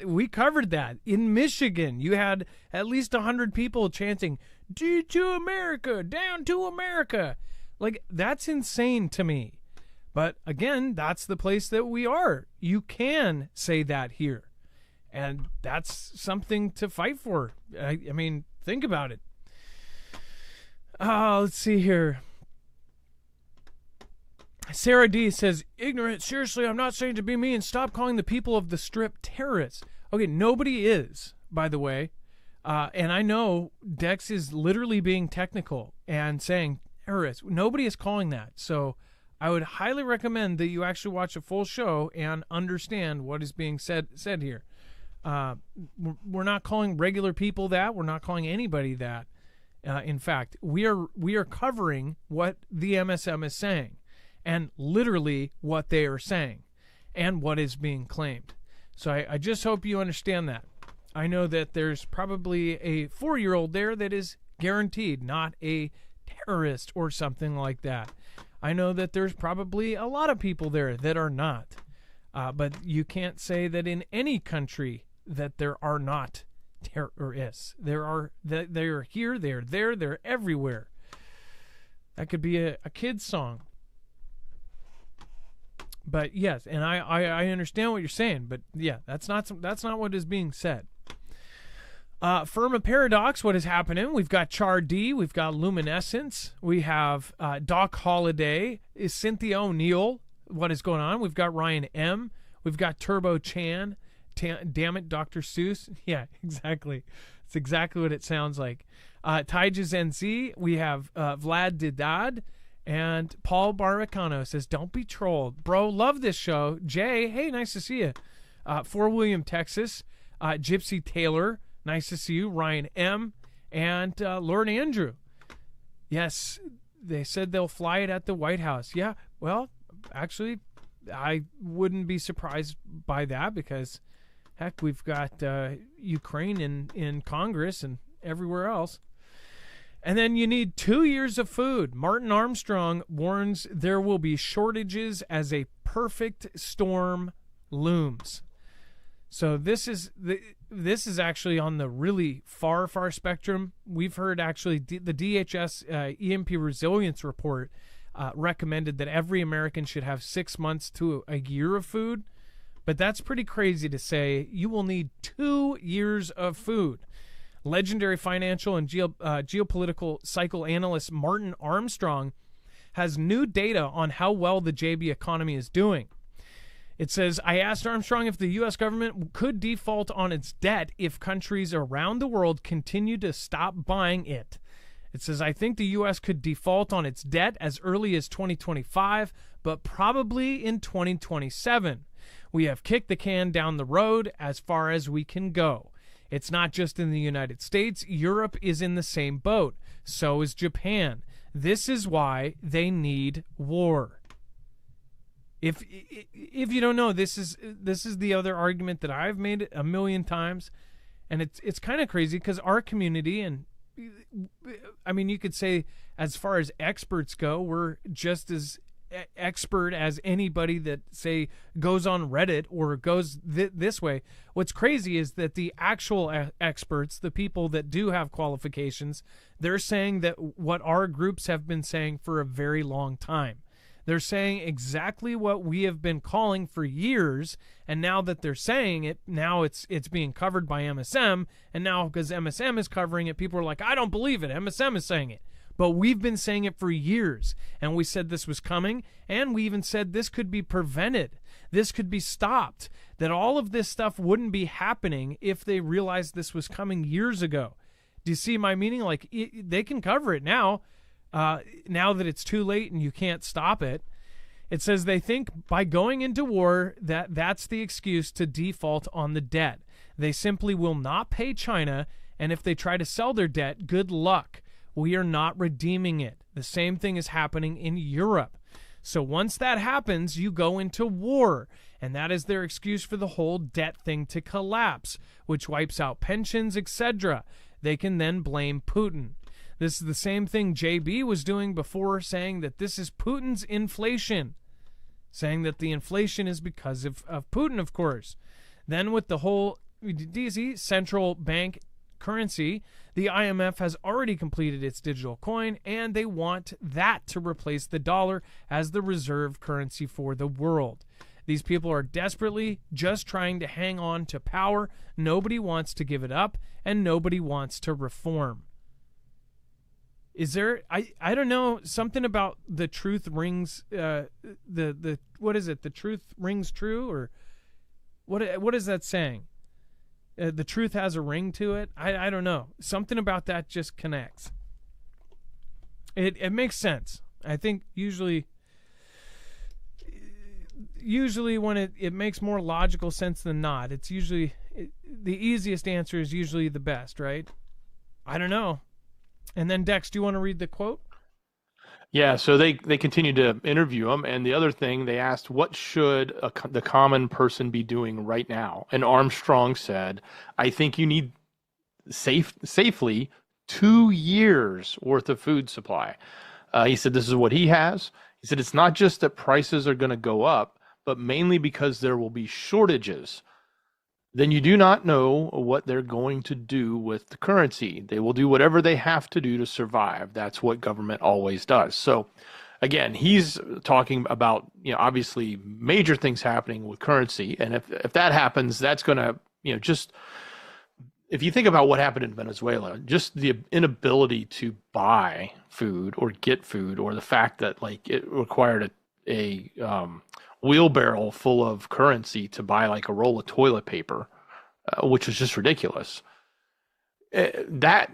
We covered that. In Michigan, you had at least 100 people chanting, "D to America, down to America." Like, that's insane to me. But again, that's the place that we are. You can say that here. And that's something to fight for. I mean, think about it. Let's see here. Sarah D says, ignorant, seriously, I'm not saying to be mean. Stop calling the people of the Strip terrorists. Okay, nobody is, by the way. And I know Dex is literally being technical and saying terrorists. Nobody is calling that. So I would highly recommend that you actually watch a full show and understand what is being said here. We're not calling regular people that. We're not calling anybody that. In fact, we are covering what the MSM is saying, and literally what they are saying, and what is being claimed. So I just hope you understand that. I know that there's probably a 4-year-old there that is guaranteed not a terrorist or something like that. I know that there's probably a lot of people there that are not. But you can't say that in any country that there are not terrorists. They're here, they're there, they're everywhere. That could be a kid's song. But yes, and I understand what you're saying, but yeah, that's not what is being said. Firma Paradox, what is happening? We've got Char D, we've got Luminescence, we have Doc Holliday, is Cynthia O'Neill, what is going on? We've got Ryan M, we've got Turbo Chan, damn it, Dr. Seuss. Yeah, exactly. It's exactly what it sounds like. Taija NZ, we have Vlad Didad, and Paul Barricano says, don't be trolled. Bro, love this show. Jay, hey, nice to see you. Fort William, Texas. Gypsy Taylor, nice to see you. Ryan M. And Lord Andrew. Yes, they said they'll fly it at the White House. Yeah, well, actually, I wouldn't be surprised by that because, heck, we've got Ukraine in Congress and everywhere else. And then you need 2 years of food. Martin Armstrong warns there will be shortages as a perfect storm looms. So this is actually on the really far spectrum. We've heard actually the DHS EMP resilience report recommended that every American should have 6 months to a year of food. But that's pretty crazy to say. You will need 2 years of food. Legendary financial and geopolitical cycle analyst Martin Armstrong has new data on how well the JB economy is doing. It says, I asked Armstrong if the U.S. government could default on its debt if countries around the world continue to stop buying it. It says, I think the U.S. could default on its debt as early as 2025, but probably in 2027. We have kicked the can down the road as far as we can go. It's not just in the United States. Europe is in the same boat. So is Japan. This is why they need war. If you don't know, this is the other argument that I've made a million times, and it's kind of crazy because our community, and I mean, you could say as far as experts go, we're just as expert as anybody that, say, goes on Reddit or goes this way. What's crazy is that the actual experts, the people that do have qualifications, they're saying that what our groups have been saying for a very long time. They're saying exactly what we have been calling for years, and now that they're saying it, now it's being covered by MSM, and now because MSM is covering it, people are like, I don't believe it, MSM is saying it. But we've been saying it for years, and we said this was coming, and we even said this could be prevented. This could be stopped, that all of this stuff wouldn't be happening if they realized this was coming years ago. Do you see my meaning? Like, they can cover it now. Now that it's too late and you can't stop it. It says they think by going into war that's the excuse to default on the debt. They simply will not pay China, and if they try to sell their debt, good luck. We are not redeeming it. The same thing is happening in Europe. So once that happens, you go into war, and that is their excuse for the whole debt thing to collapse, which wipes out pensions, etc. They can then blame Putin. This is the same thing JB was doing before, saying that this is Putin's inflation, saying that the inflation is because of Putin, of course. Then with the whole DZ central bank currency, the IMF has already completed its digital coin, and they want that to replace the dollar as the reserve currency for the world. These people are desperately just trying to hang on to power. Nobody wants to give it up, and nobody wants to reform. Is there, I don't know, something about the truth rings, what is it? The truth rings true, or what is that saying? The truth has a ring to it. I don't know. Something about that just connects. It makes sense. I think usually when it makes more logical sense than not, it's usually, the easiest answer is usually the best, right? I don't know. And then, Dex, do you want to read the quote? Yeah, so they continued to interview him, and the other thing, they asked, what should the common person be doing right now? And Armstrong said, I think you need safely 2 years worth of food supply. He said this is what he has. He said it's not just that prices are going to go up, but mainly because there will be shortages. Then you do not know what they're going to do with the currency. They will do whatever they have to do to survive. That's what government always does. So again, he's talking about, obviously major things happening with currency. And if that happens, that's going to, just, if you think about what happened in Venezuela, just the inability to buy food or get food, or the fact that like it required a wheelbarrow full of currency to buy like a roll of toilet paper, which was just ridiculous. That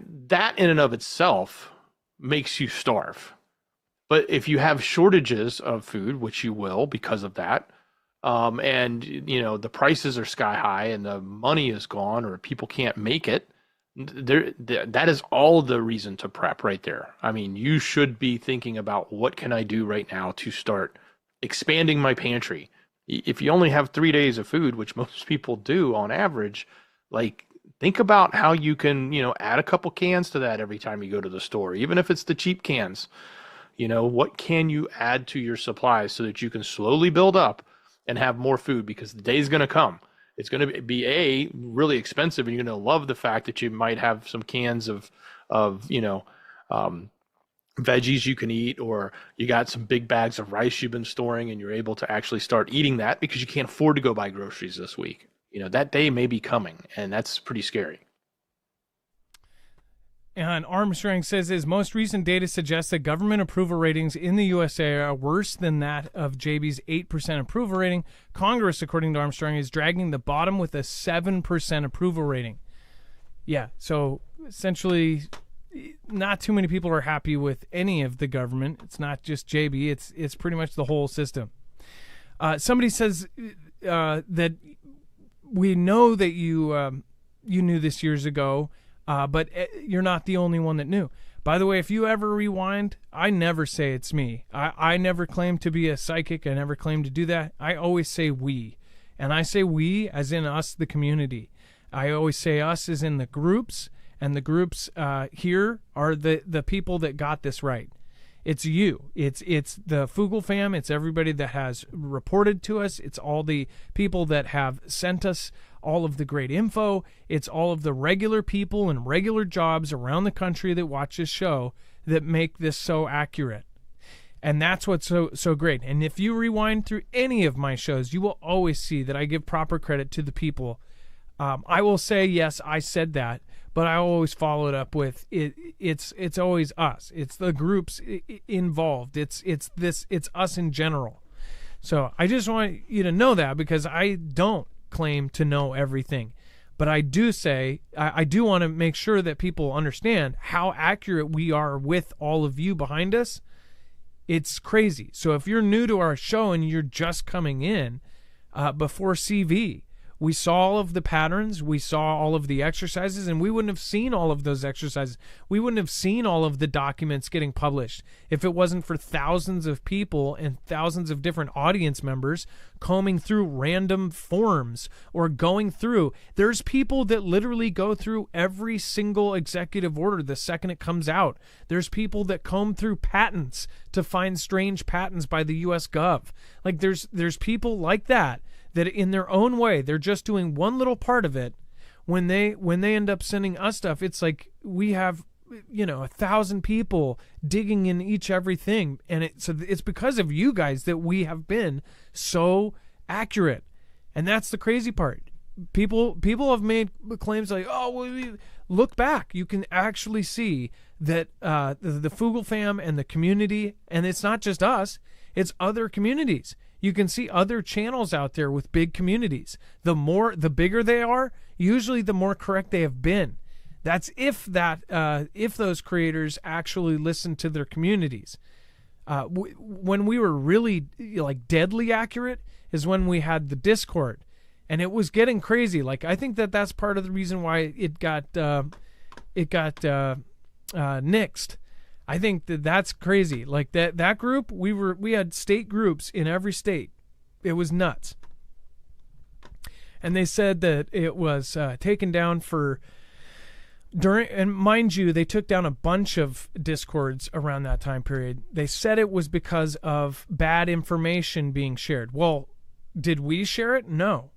in and of itself makes you starve. But if you have shortages of food, which you will because of that, and the prices are sky high and the money is gone, or people can't make it, that is all the reason to prep right there. I mean, you should be thinking about, what can I do right now to start expanding my pantry? If you only have 3 days of food, which most people do on average, like, think about how you can, add a couple cans to that every time you go to the store, even if it's the cheap cans. What can you add to your supplies so that you can slowly build up and have more food? Because the day's going to come. It's going to be really expensive, and you're going to love the fact that you might have some cans of veggies you can eat, or you got some big bags of rice you've been storing and you're able to actually start eating that because you can't afford to go buy groceries this week. That day may be coming, and that's pretty scary. And Armstrong says his most recent data suggests that government approval ratings in the USA are worse than that of JB's 8% approval rating. Congress, according to Armstrong, is dragging the bottom with a 7% approval rating. Yeah, so essentially, not too many people are happy with any of the government. It's not just JB. It's pretty much the whole system. Somebody says that we know that you knew this years ago, but you're not the only one that knew. By the way, if you ever rewind, I never say it's me. I never claim to be a psychic. I never claim to do that. I always say we. And I say we as in us, the community. I always say us as in the groups. And the groups here are the people that got this right. It's you. It's the Fugel fam. It's everybody that has reported to us. It's all the people that have sent us all of the great info. It's all of the regular people and regular jobs around the country that watch this show that make this so accurate. And that's what's so great. And if you rewind through any of my shows, you will always see that I give proper credit to the people. I will say, yes, I said that, but I always follow it up with it's always us. It's the groups involved. It's us in general. So I just want you to know that, because I don't claim to know everything. But I do say, I do want to make sure that people understand how accurate we are with all of you behind us. It's crazy. So if you're new to our show and you're just coming in, before CV, we saw all of the patterns, we saw all of the exercises, and we wouldn't have seen all of those exercises. We wouldn't have seen all of the documents getting published if it wasn't for thousands of people and thousands of different audience members combing through random forms or going through. There's people that literally go through every single executive order the second it comes out. There's people that comb through patents to find strange patents by the US Gov. Like there's people like that in their own way, they're just doing one little part of it. When they end up sending us stuff, it's like we have 1,000 people digging in everything, and it's because of you guys that we have been so accurate. And that's the crazy part. People have made claims like, oh, well, look back, you can actually see that the Fugel fam and the community, and it's not just us, it's other communities. You can see other channels out there with big communities. The bigger they are, usually the more correct they have been. That's if those creators actually listen to their communities. When we were really deadly accurate is when we had the Discord, and it was getting crazy. Like, I think that's part of the reason why it got nixed. I think that's crazy. Like that group, we had state groups in every state. It was nuts. And they said that it was taken down and mind you, they took down a bunch of Discords around that time period. They said it was because of bad information being shared. Well, did we share it? No.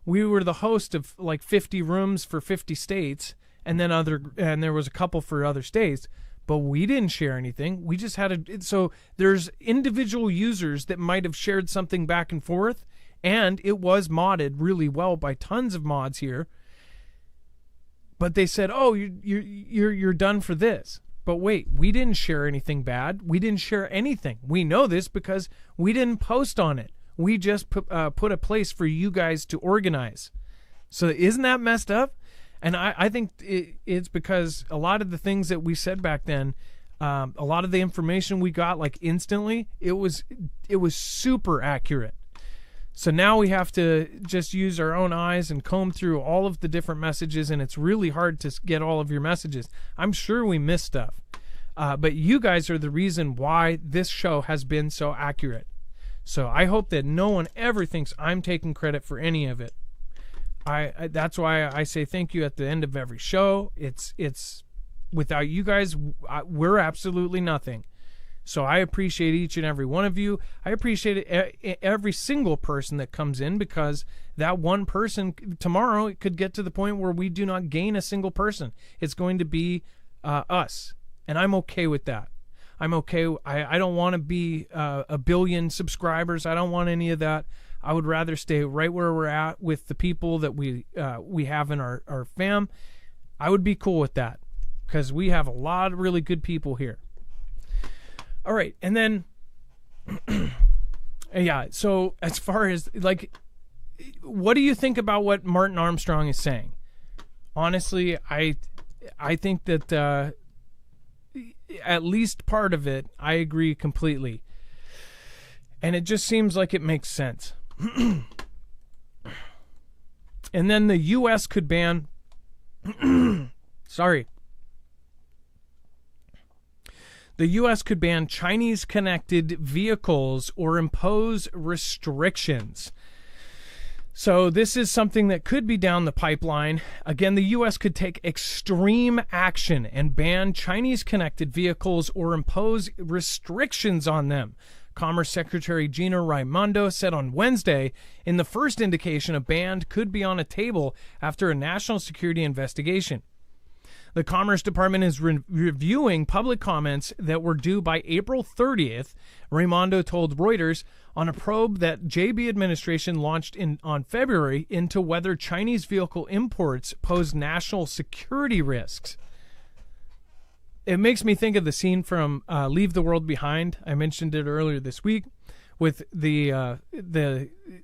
We were the host of 50 rooms for 50 states, and there was a couple for other states. But we didn't share anything. We just so there's individual users that might have shared something back and forth, and it was modded really well by tons of mods here. But they said, "Oh, you're done for this." But wait, we didn't share anything bad. We didn't share anything. We know this because we didn't post on it. We just put a place for you guys to organize. So isn't that messed up? And I think it's because a lot of the things that we said back then, a lot of the information we got instantly, it was super accurate. So now we have to just use our own eyes and comb through all of the different messages, and it's really hard to get all of your messages. I'm sure we missed stuff, but you guys are the reason why this show has been so accurate. So I hope that no one ever thinks I'm taking credit for any of it. That's why I say thank you at the end of every show. It's without you guys, we're absolutely nothing. So I appreciate each and every one of you. I appreciate every single person that comes in, because that one person tomorrow, it could get to the point where we do not gain a single person. It's going to be us, and I'm okay with that. I'm okay. I don't want to be a billion subscribers. I don't want any of that. I would rather stay right where we're at with the people that we have in our fam. I would be cool with that, because we have a lot of really good people here. All right, and then, yeah, so as far as, what do you think about what Martin Armstrong is saying? Honestly, I think that at least part of it, I agree completely. And it just seems like it makes sense. And then the U.S. could ban the U.S. could ban Chinese-connected vehicles or impose restrictions. So this is something that could be down the pipeline. Again, the U.S. could take extreme action and ban Chinese-connected vehicles or impose restrictions on them. Commerce Secretary Gina Raimondo said on Wednesday, in the first indication, a ban could be on a table after a national security investigation. The Commerce Department is reviewing public comments that were due by April 30th, Raimondo told Reuters, on a probe that JB administration launched on February into whether Chinese vehicle imports pose national security risks. It makes me think of the scene from Leave the World Behind. I mentioned it earlier this week with the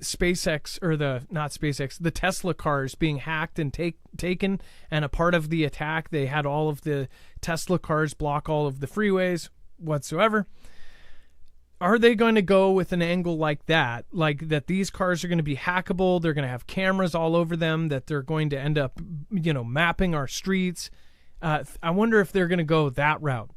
SpaceX, or the Tesla cars being hacked and taken, and a part of the attack, they had all of the Tesla cars block all of the freeways whatsoever. Are they going to go with an angle like that these cars are going to be hackable, they're going to have cameras all over them, that they're going to end up, mapping our streets? I wonder if they're going to go that route.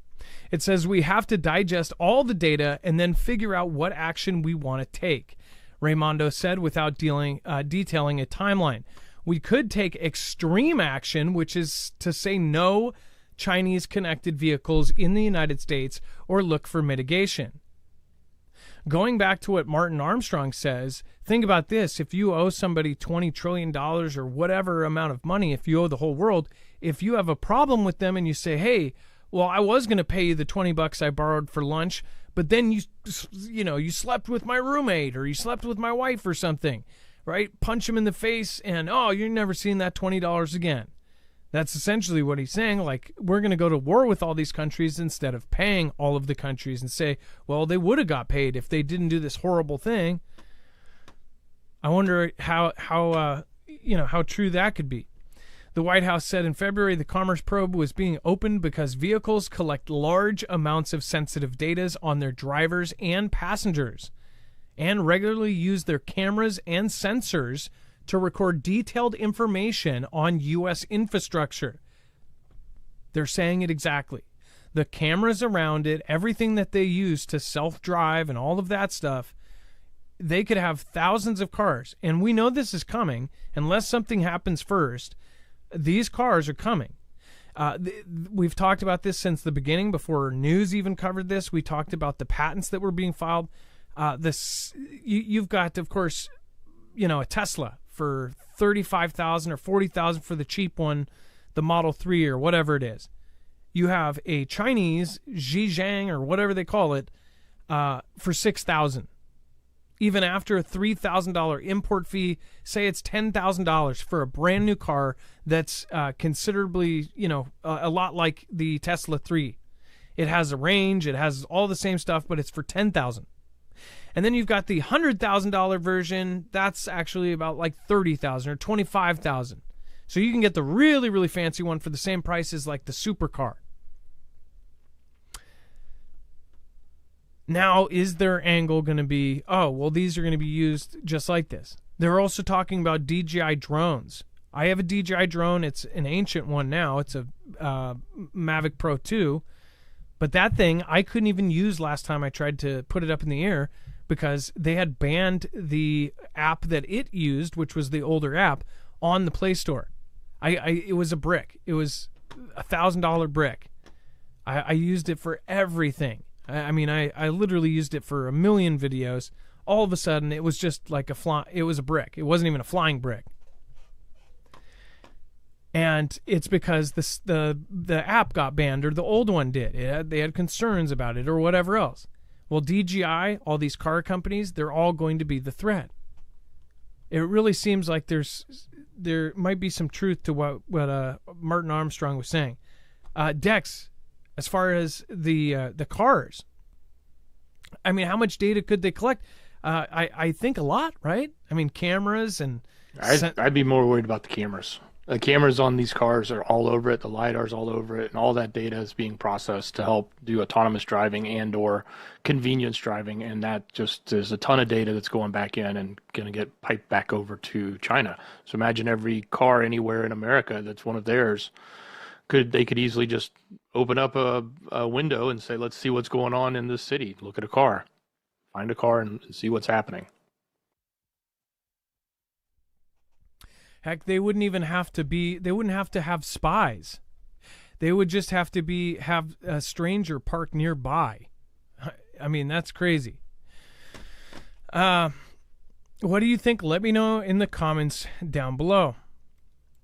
It says we have to digest all the data and then figure out what action we want to take, Raimondo said without detailing a timeline. We could take extreme action, which is to say no Chinese-connected vehicles in the United States, or look for mitigation. Going back to what Martin Armstrong says, think about this. If you owe somebody $20 trillion or whatever amount of money, if you owe the whole world, if you have a problem with them and you say, hey, well, I was going to pay you the $20 I borrowed for lunch, but then you slept with my roommate, or you slept with my wife or something, right? Punch him in the face and, oh, you're never seeing that $20 again. That's essentially what he's saying. Like, we're going to go to war with all these countries instead of paying all of the countries, and say, well, they would have got paid if they didn't do this horrible thing. I wonder how true that could be. The White House said in February the Commerce probe was being opened because vehicles collect large amounts of sensitive data on their drivers and passengers, and regularly use their cameras and sensors to record detailed information on U.S. infrastructure. They're saying it exactly. The cameras around it, everything that they use to self-drive and all of that stuff, they could have thousands of cars. And we know this is coming. Unless something happens first, these cars are coming. We've talked about this since the beginning, before news even covered this. We talked about the patents that were being filed. You've got, of course, a Tesla for $35,000 or $40,000 for the cheap one, the Model 3 or whatever it is. You have a Chinese Zhejiang or whatever they call it for $6,000. Even after a $3,000 import fee, say it's $10,000 for a brand new car that's considerably, a lot like the Tesla 3. It has a range, it has all the same stuff, but it's for $10,000. And then you've got the $100,000 version. That's actually about like $30,000 or $25,000. So you can get the really, really fancy one for the same price as like the supercar. Now, is their angle going to be, oh, well, these are going to be used just like this? They're also talking about DJI drones. I have a DJI drone. It's an ancient one now. It's a Mavic Pro 2. But that thing I couldn't even use last time I tried to put it up in the air, because they had banned the app that it used, which was the older app, on the Play Store. It was a brick. It was $1,000 brick. I used it for everything. I literally used it for a million videos. All of a sudden, it was just like it was a brick. It wasn't even a flying brick. And it's because the app got banned, or the old one did. They had concerns about it or whatever else. Well, DJI, all these car companies, they're all going to be the threat. It really seems like there might be some truth to what Martin Armstrong was saying. Dex, as far as the cars, how much data could they collect? I think a lot, right? Cameras and... I'd be more worried about the cameras. The cameras on these cars are all over it. The LiDAR's all over it. And all that data is being processed to help do autonomous driving and or convenience driving. And that just is a ton of data that's going back in and going to get piped back over to China. So imagine every car anywhere in America that's one of theirs. They could easily just open up a window and say, let's see what's going on in this city. Look at a car. Find a car and see what's happening. Heck, they wouldn't even have to be. They wouldn't have to have spies. They would just have to have a stranger parked nearby. I mean, that's crazy. What do you think? Let me know in the comments down below.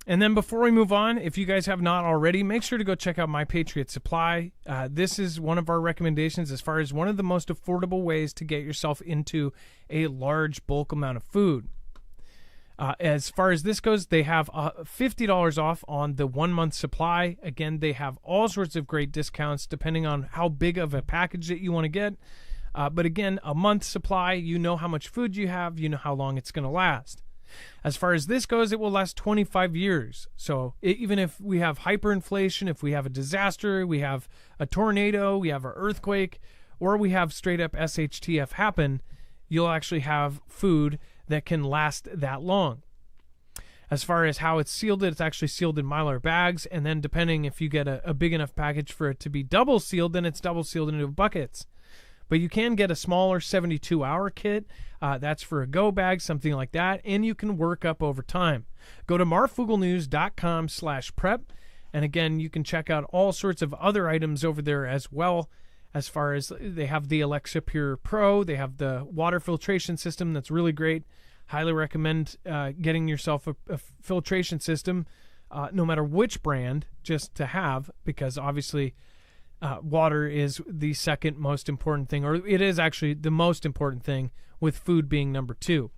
And then before we move on, if you guys have not already, make sure to go check out my Patriot Supply. This is one of our recommendations as far as one of the most affordable ways to get yourself into a large bulk amount of food. As far as this goes, they have $50 off on the 1 month supply. Again, they have all sorts of great discounts depending on how big of a package that you want to get. But again, a month supply, you know how much food you have, you know how long it's going to last. As far as this goes, it will last 25 years. So even if we have hyperinflation, if we have a disaster, we have a tornado, we have an earthquake, or we have straight up SHTF happen, you'll actually have food that can last that long. As far as how it's sealed, it's actually sealed in Mylar bags, and then depending if you get a big enough package for it to be double sealed, then it's double sealed into buckets. But you can get a smaller 72-hour kit. That's for a go bag, something like that, and you can work up over time. Go to marfooglenews.com/prep, and again, you can check out all sorts of other items over there as well. As far as they have the Alexa Pure Pro, they have the water filtration system that's really great. Highly recommend getting yourself a filtration system, no matter which brand, just to have, because obviously water is the second most important thing, or it is actually the most important thing, with food being number 2.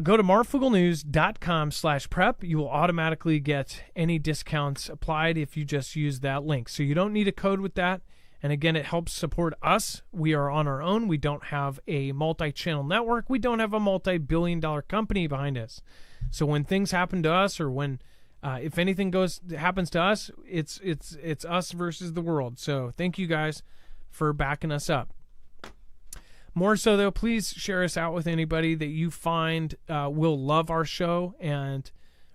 Go to marfooglenews.com/prep. You will automatically get any discounts applied if you just use that link. So you don't need a code with that. And again, it helps support us. We are on our own. We don't have a multi-channel network. We don't have a multi-billion-dollar company behind us. So when things happen to us, or when if anything happens to us, it's us versus the world. So thank you guys for backing us up. More so though, please share us out with anybody that you find will love our show, and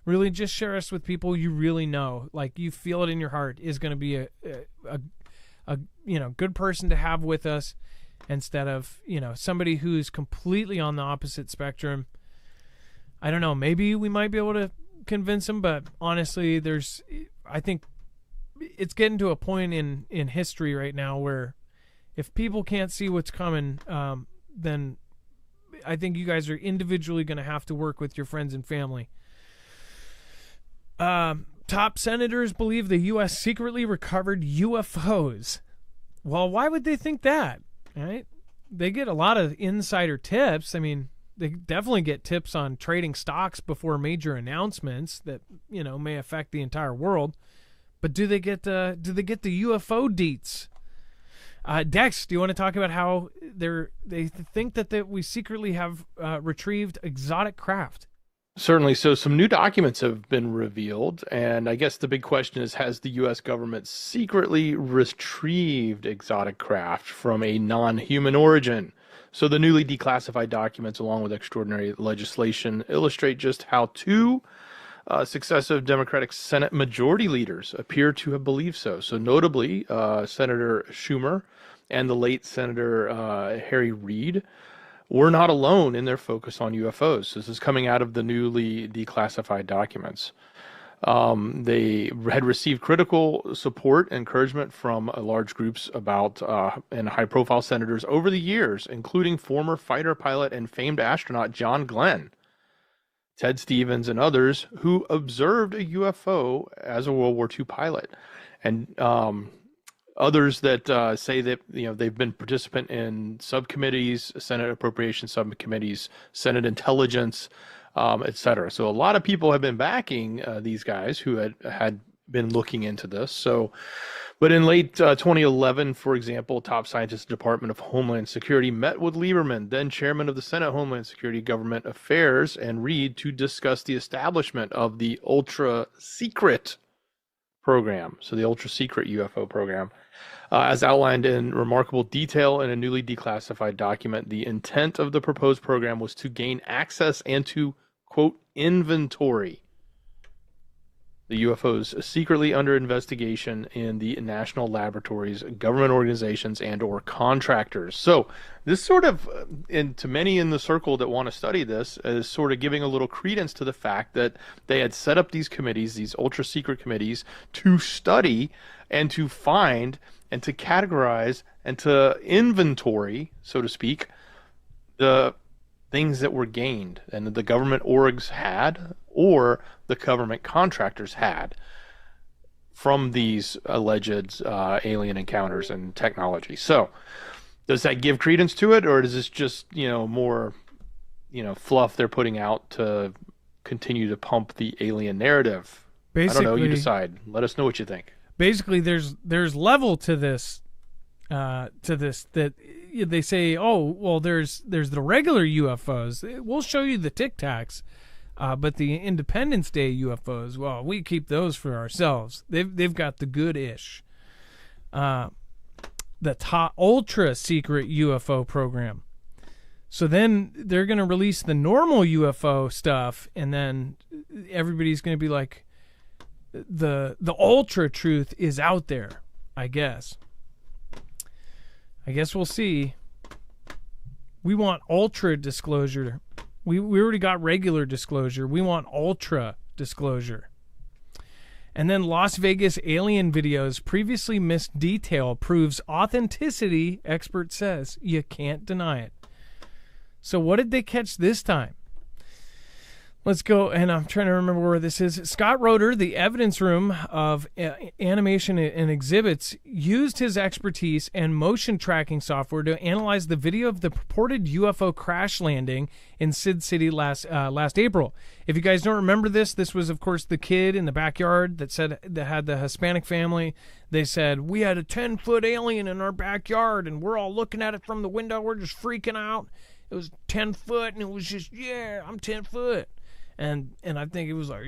really just share us with people you really know, like you feel it in your heart is going to be a good person to have with us, instead of somebody who's completely on the opposite spectrum. I don't know, maybe we might be able to convince them, but honestly, I think it's getting to a point in history right now where if people can't see what's coming, then I think you guys are individually going to have to work with your friends and family. Top senators believe the U.S. secretly recovered UFOs. Well, why would they think that? Right? They get a lot of insider tips. I mean, they definitely get tips on trading stocks before major announcements that may affect the entire world. But do they get the UFO deets? Dex, do you want to talk about how they think that we secretly have retrieved exotic craft? Certainly. So some new documents have been revealed, and I guess the big question is, has the U.S. government secretly retrieved exotic craft from a non-human origin? So the newly declassified documents, along with extraordinary legislation, illustrate just how two successive Democratic Senate majority leaders appear to have believed so. So notably, Senator Schumer and the late Senator Harry Reid were not alone in their focus on UFOs. This is coming out of the newly declassified documents. They had received critical support and encouragement from large groups and high-profile senators over the years, including former fighter pilot and famed astronaut John Glenn, Ted Stevens, and others who observed a UFO as a World War II pilot. And others that say that they've been participant in subcommittees, Senate Appropriations subcommittees, Senate Intelligence, etc. So a lot of people have been backing these guys who had been looking into this. So, but in late 2011, for example, top scientists at the Department of Homeland Security met with Lieberman, then chairman of the Senate Homeland Security Government Affairs, and Reid to discuss the establishment of the ultra secret program. So the ultra secret UFO program. As outlined in remarkable detail in a newly declassified document, the intent of the proposed program was to gain access and to, quote, inventory The UFOs secretly under investigation in the national laboratories, government organizations, and/or contractors. So this sort of, and to many in the circle that want to study this, is sort of giving a little credence to the fact that they had set up these committees, these ultra secret committees, to study and to find and to categorize and to inventory, so to speak, the things that were gained and that the government orgs had or the government contractors had from these alleged alien encounters and technology. So does that give credence to it, or is this just, more, fluff they're putting out to continue to pump the alien narrative? Basically, I don't know. You decide. Let us know what you think. Basically, there's level to this, that they say, oh, well, there's the regular UFOs. We'll show you the Tic Tacs, but the Independence Day UFOs, well, we keep those for ourselves. They've got the good-ish, the top ultra secret UFO program. So then they're going to release the normal UFO stuff, and then everybody's going to be like, the ultra truth is out there, I guess. I guess we'll see. We want ultra disclosure. We already got regular disclosure. We want ultra disclosure. And then Las Vegas alien videos previously missed detail proves authenticity, expert says. You can't deny it. So what did they catch this time? Let's go, and I'm trying to remember where this is. Scott Roeder, the evidence room of animation and exhibits, used his expertise and motion tracking software to analyze the video of the purported UFO crash landing in Sid City last April. If you guys don't remember this was, of course, the kid in the backyard that had the Hispanic family. They said, we had a 10-foot alien in our backyard, and we're all looking at it from the window. We're just freaking out. It was 10 foot, and it was just, yeah, I'm 10 foot. And I think it was like,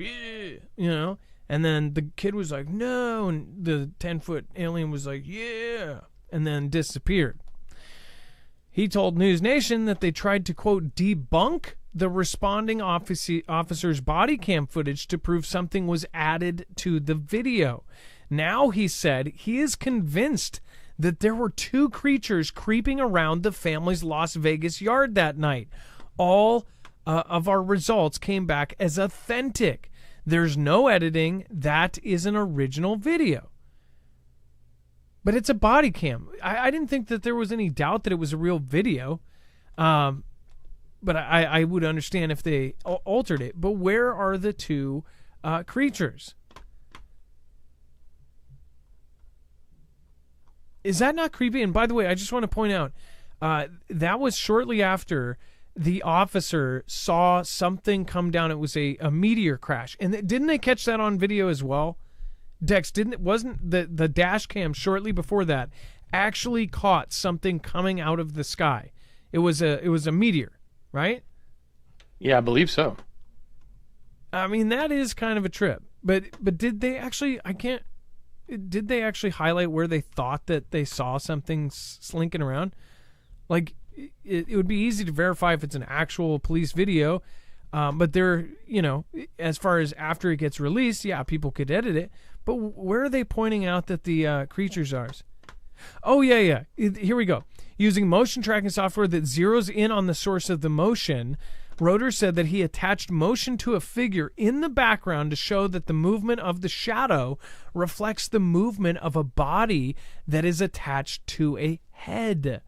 yeah, And then the kid was like, no. And the 10-foot alien was like, yeah. And then disappeared. He told News Nation that they tried to, quote, debunk the responding officer's body cam footage to prove something was added to the video. Now, he said, he is convinced that there were two creatures creeping around the family's Las Vegas yard that night. All of our results came back as authentic. There's no editing. That is an original video. But it's a body cam. I didn't think that there was any doubt that it was a real video. But I would understand if they altered it. But where are the two creatures? Is that not creepy? And by the way, I just want to point out, that was shortly after the officer saw something come down. It was a meteor crash. And didn't they catch that on video as well? Dex, wasn't the dash cam shortly before that actually caught something coming out of the sky? It was a meteor, right? Yeah, I believe so. I mean, that is kind of a trip. But did they actually, did they actually highlight where they thought that they saw something slinking around? Like, it would be easy to verify if it's an actual police video, but they're, as far as after it gets released, yeah, people could edit it. But where are they pointing out that the creatures are? Oh, yeah. Here we go. Using motion tracking software that zeroes in on the source of the motion, Roeder said that he attached motion to a figure in the background to show that the movement of the shadow reflects the movement of a body that is attached to a head.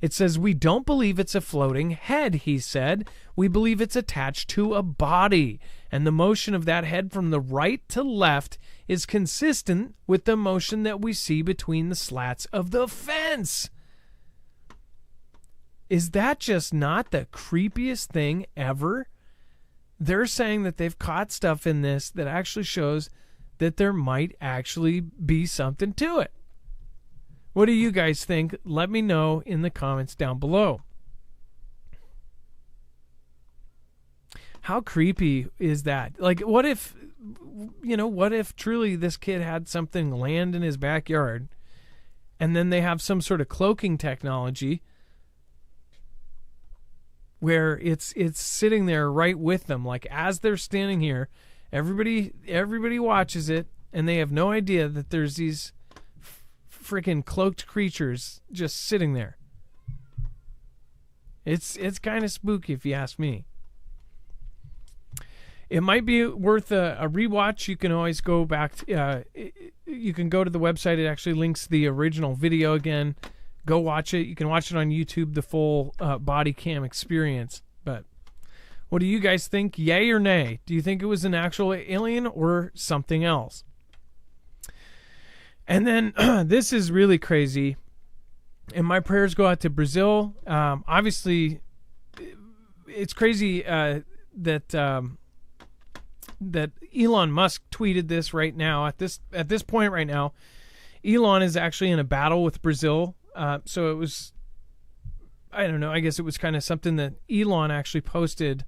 It says, we don't believe it's a floating head, he said. We believe it's attached to a body. And the motion of that head from the right to left is consistent with the motion that we see between the slats of the fence. Is that just not the creepiest thing ever? They're saying that they've caught stuff in this that actually shows that there might actually be something to it. What do you guys think? Let me know in the comments down below. How creepy is that? Like, what if truly this kid had something land in his backyard, and then they have some sort of cloaking technology where it's sitting there right with them, like as they're standing here, Everybody watches it, and they have no idea that there's these freaking cloaked creatures just sitting there. It's kind of spooky, if you ask me. It might be worth a rewatch. You can always go back. You can go to the website. It actually links the original video again. Go watch it. You can watch it on YouTube, the full body cam experience. But what do you guys think? Yay or nay? Do you think it was an actual alien or something else? And then this is really crazy. And my prayers go out to Brazil. Obviously, it's crazy that Elon Musk tweeted this right now. At this point right now, Elon is actually in a battle with Brazil. So it was, I don't know, I guess it was kind of something that Elon actually posted.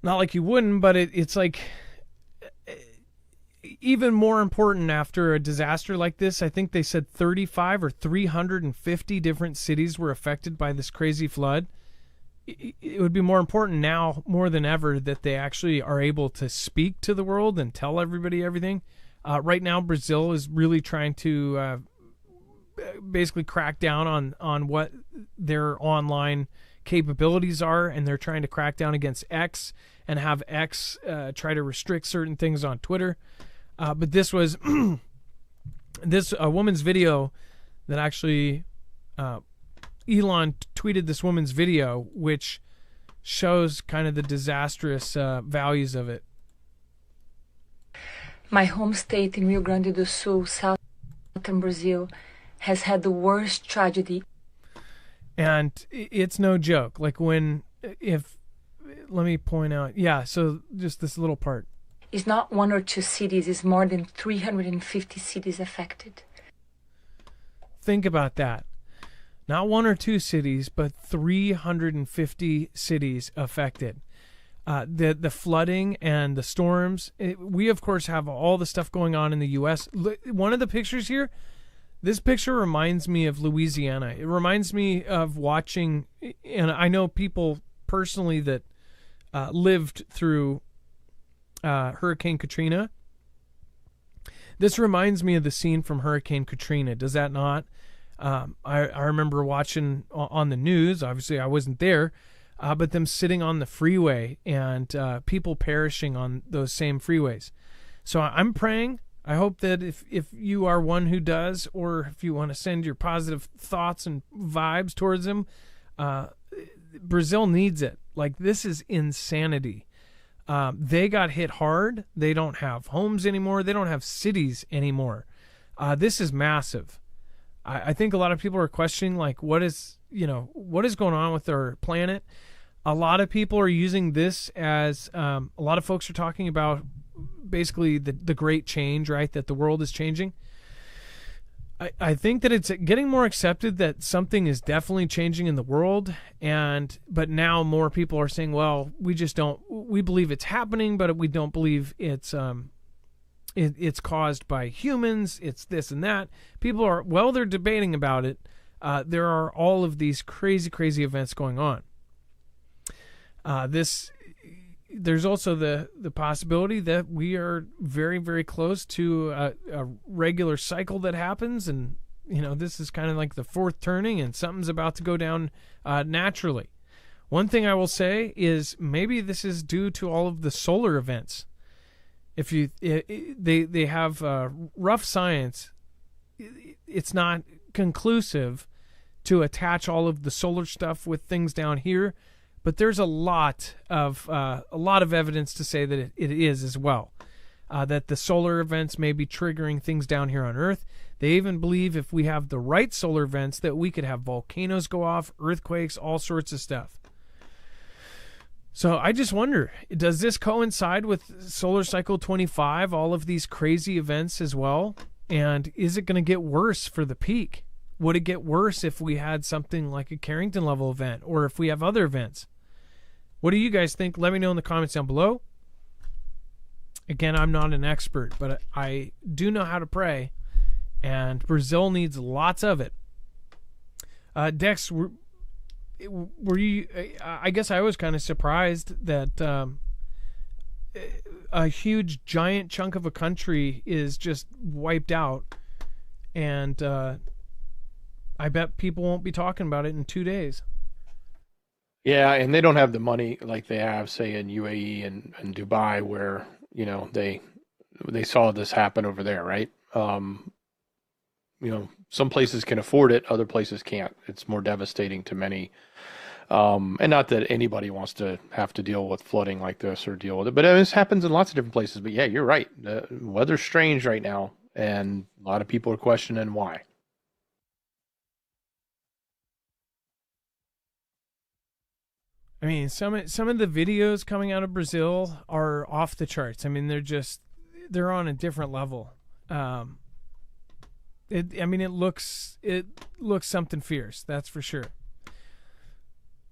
Not like you wouldn't, but it's like even more important after a disaster like this. I think they said 35 or 350 different cities were affected by this crazy flood. It would be more important now, more than ever, that they actually are able to speak to the world and tell everybody everything. Right now, Brazil is really trying to basically crack down on what their online capabilities are, and they're trying to crack down against X and have X try to restrict certain things on Twitter. But this was a woman's video that actually Elon tweeted this woman's video, which shows kind of the disastrous values of it. My home state in Rio Grande do Sul, southern Brazil, has had the worst tragedy. And it's no joke. Like let me point out. Yeah, so just this little part. It's not one or two cities, it's more than 350 cities affected. Think about that. Not one or two cities, but 350 cities affected. The flooding and the storms. We, of course, have all the stuff going on in the U.S. One of the pictures here, this picture reminds me of Louisiana. It reminds me of watching, and I know people personally that lived through Hurricane Katrina. This reminds me of the scene from Hurricane Katrina. Does that not? I remember watching on the news. Obviously, I wasn't there, but them sitting on the freeway and people perishing on those same freeways. So I'm praying. I hope that if you are one who does, or if you want to send your positive thoughts and vibes towards them, Brazil needs it. Like, this is insanity. They got hit hard. They don't have homes anymore. They don't have cities anymore. This is massive. I think a lot of people are questioning, like, what is going on with our planet? A lot of people are using this as, a lot of folks are talking about basically the great change, right? That the world is changing. I think that it's getting more accepted that something is definitely changing in the world, but now more people are saying, well, we believe it's happening, but we don't believe it's caused by humans. It's this and that. People are, they're debating about it. There are all of these crazy, crazy events going on. There's also the possibility that we are very, very close to a regular cycle that happens, and this is kind of like the fourth turning, and something's about to go down naturally. One thing I will say is maybe this is due to all of the solar events. If they have rough science, it's not conclusive to attach all of the solar stuff with things down here. But there's a lot of evidence to say that it is as well. That the solar events may be triggering things down here on Earth. They even believe if we have the right solar events that we could have volcanoes go off, earthquakes, all sorts of stuff. So I just wonder, does this coincide with solar cycle 25, all of these crazy events as well? And is it going to get worse for the peak? Would it get worse if we had something like a Carrington level event, or if we have other events? What do you guys think? Let me know in the comments down below. Again, I'm not an expert, but I do know how to pray, and Brazil needs lots of it. Dex, were you? I guess I was kind of surprised that a huge giant chunk of a country is just wiped out, and I bet people won't be talking about it in 2 days. Yeah, and they don't have the money like they have, say, in UAE and Dubai, where, you know, they saw this happen over there, right? You know, some places can afford it, other places can't. It's more devastating to many. And not that anybody wants to have to deal with flooding like this or deal with it, but this happens in lots of different places. But yeah, you're right. The weather's strange right now, and a lot of people are questioning why. I mean, some of the videos coming out of Brazil are off the charts. I mean, they're on a different level. It looks something fierce, that's for sure.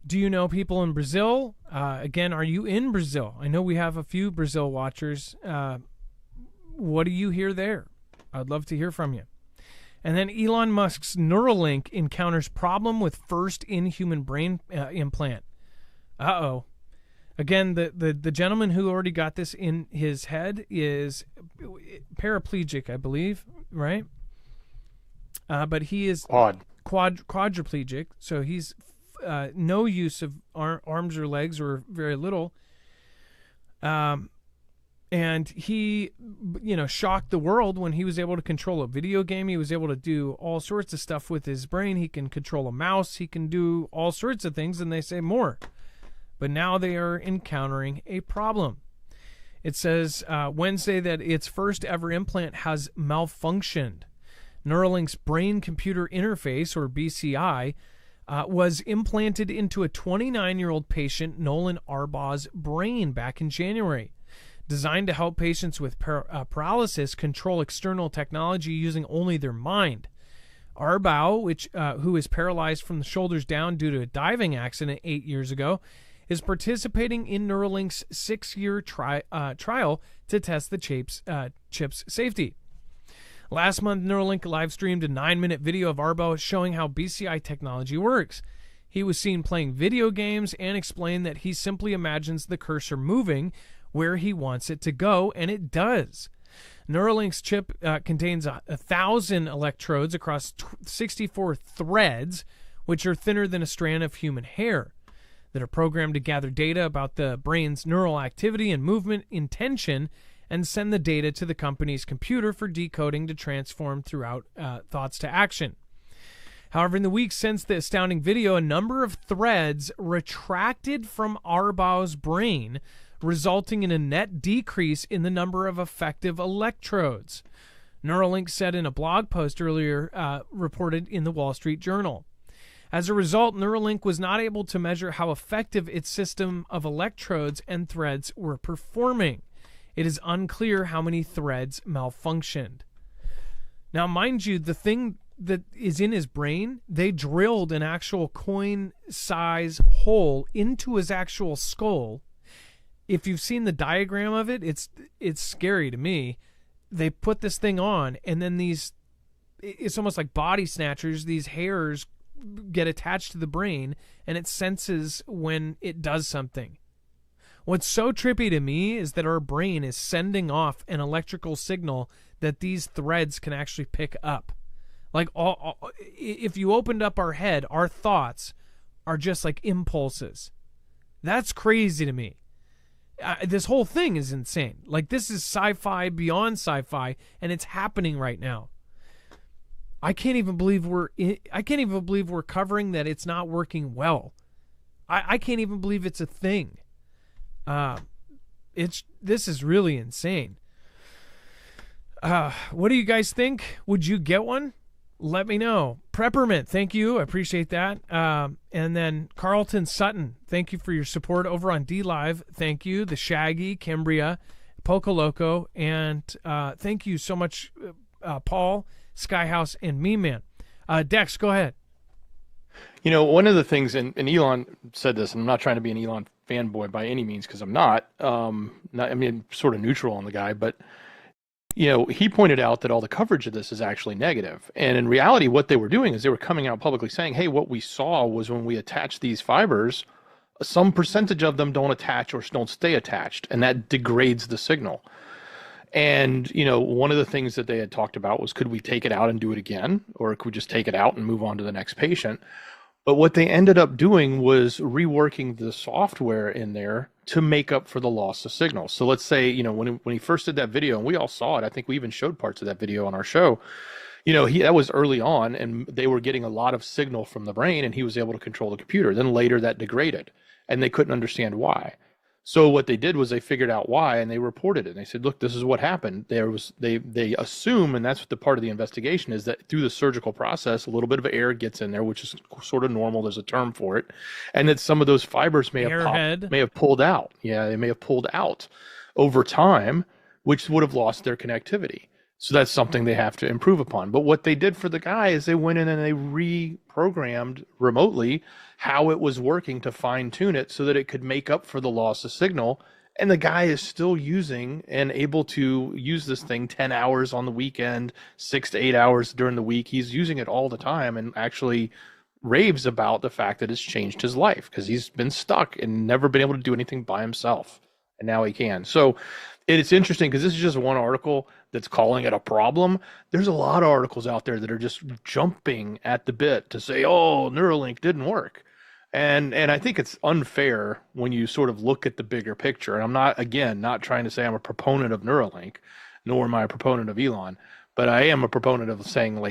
Do you know people in Brazil? Again, are you in Brazil? I know we have a few Brazil watchers. What do you hear there? I'd love to hear from you. And then Elon Musk's Neuralink encounters problem with first in-human brain implant. Uh-oh. Again, the gentleman who already got this in his head is paraplegic, I believe, right? But he is quadriplegic, so he's no use of arms or legs, or very little. And he, shocked the world when he was able to control a video game. He was able to do all sorts of stuff with his brain. He can control a mouse. He can do all sorts of things, and they say more. But now they are encountering a problem. It says Wednesday that its first ever implant has malfunctioned. Neuralink's brain-computer interface, or BCI, was implanted into a 29-year-old patient, Nolan Arbaugh's brain back in January. Designed to help patients with paralysis control external technology using only their mind. Arbaugh, who is paralyzed from the shoulders down due to a diving accident 8 years ago, is participating in Neuralink's 6-year trial to test the chip's safety. Last month, Neuralink live-streamed a 9-minute video of Arbaugh showing how BCI technology works. He was seen playing video games and explained that he simply imagines the cursor moving where he wants it to go, and it does. Neuralink's chip contains 1,000 electrodes across 64 threads, which are thinner than a strand of human hair, that are programmed to gather data about the brain's neural activity and movement intention and send the data to the company's computer for decoding to transform throughout thoughts to action. However, in the weeks since the astounding video, a number of threads retracted from Arbaugh's brain, resulting in a net decrease in the number of effective electrodes. Neuralink said in a blog post earlier reported in the Wall Street Journal. As a result, Neuralink was not able to measure how effective its system of electrodes and threads were performing. It is unclear how many threads malfunctioned. Now, mind you, the thing that is in his brain, they drilled an actual coin-size hole into his actual skull. If you've seen the diagram of it, it's scary to me. They put this thing on, and then it's almost like body snatchers, these hairs get attached to the brain, and it senses when it does something. What's so trippy to me is that our brain is sending off an electrical signal that these threads can actually pick up. Like, if you opened up our head, our thoughts are just like impulses. That's crazy to me. This whole thing is insane. Like, this is sci-fi beyond sci-fi, and it's happening right now. I can't even believe we're covering that it's not working well. I can't even believe it's a thing. This is really insane. What do you guys think? Would you get one? Let me know. Preppermint, thank you. I appreciate that. And then Carlton Sutton, thank you for your support over on DLive. Thank you. The Shaggy, Cambria, Poco Loco, and thank you so much, Paul, Skyhouse, and Me Man. Dex, go ahead. You know, one of the things, and Elon said this, and I'm not trying to be an Elon fanboy by any means, because I'm not. Sort of neutral on the guy, but he pointed out that all the coverage of this is actually negative. And in reality, what they were doing is they were coming out publicly saying, hey, what we saw was when we attached these fibers some percentage of them don't attach or don't stay attached, and that degrades the signal. And, one of the things that they had talked about was, could we take it out and do it again? Or could we just take it out and move on to the next patient? But what they ended up doing was reworking the software in there to make up for the loss of signal. So let's say, when he first did that video, and we all saw it, I think we even showed parts of that video on our show, that was early on, and they were getting a lot of signal from the brain, and he was able to control the computer. Then later that degraded, and they couldn't understand why. So what they did was they figured out why, and they reported it. And they said, look, this is what happened. They assume, and that's what the part of the investigation is, that through the surgical process, a little bit of air gets in there, which is sort of normal. There's a term for it. And that some of those fibers may have pulled out. Yeah, they may have pulled out over time, which would have lost their connectivity. So that's something they have to improve upon. But what they did for the guy is they went in and they reprogrammed remotely how it was working to fine tune it so that it could make up for the loss of signal. And the guy is still using and able to use this thing 10 hours on the weekend, 6 to 8 hours during the week. He's using it all the time and actually raves about the fact that it's changed his life, because he's been stuck and never been able to do anything by himself. And now he can. So it's interesting, because this is just one article that's calling it a problem. There's a lot of articles out there that are just jumping at the bit to say, oh, Neuralink didn't work. And I think it's unfair when you sort of look at the bigger picture. And I'm not trying to say I'm a proponent of Neuralink, nor am I a proponent of Elon, but I am a proponent of saying,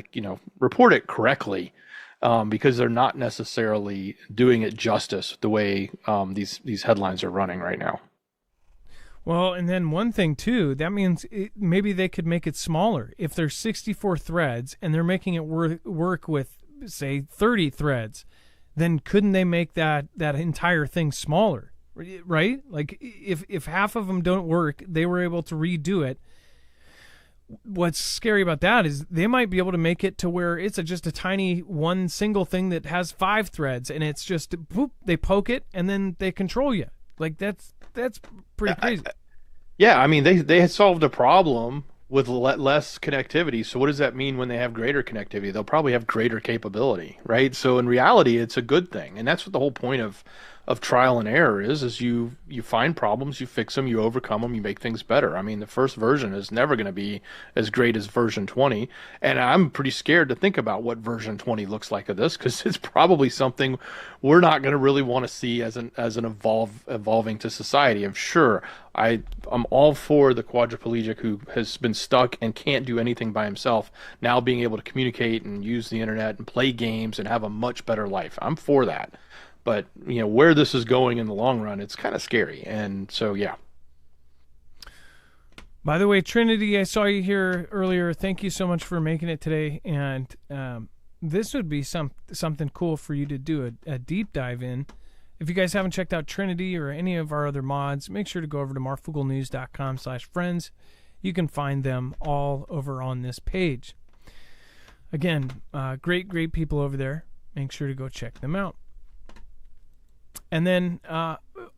report it correctly, because they're not necessarily doing it justice the way these headlines are running right now. Well, and then one thing too, that means maybe they could make it smaller. If there's 64 threads and they're making it work with, say, 30 threads, then couldn't they make that entire thing smaller, right? Like if half of them don't work, they were able to redo it. What's scary about that is they might be able to make it to where it's just a tiny one single thing that has 5 threads, and it's just boop, they poke it and then they control you. Like that's pretty crazy. Yeah, I mean they had solved a problem with less connectivity. So what does that mean when they have greater connectivity? They'll probably have greater capability, right? So in reality, it's a good thing, and that's what the whole point of trial and error is you find problems, you fix them, you overcome them, you make things better. I mean, the first version is never going to be as great as version 20, and I'm pretty scared to think about what version 20 looks like of this, because it's probably something we're not going to really want to see as an evolving to society. I'm sure I'm all for the quadriplegic who has been stuck and can't do anything by himself now being able to communicate and use the internet and play games and have a much better life. I'm for that. But, where this is going in the long run, it's kind of scary. And so, yeah. By the way, Trinity, I saw you here earlier. Thank you so much for making it today. And this would be something cool for you to do a deep dive in. If you guys haven't checked out Trinity or any of our other mods, make sure to go over to marfooglenews.com/friends. You can find them all over on this page. Again, great people over there. Make sure to go check them out. And then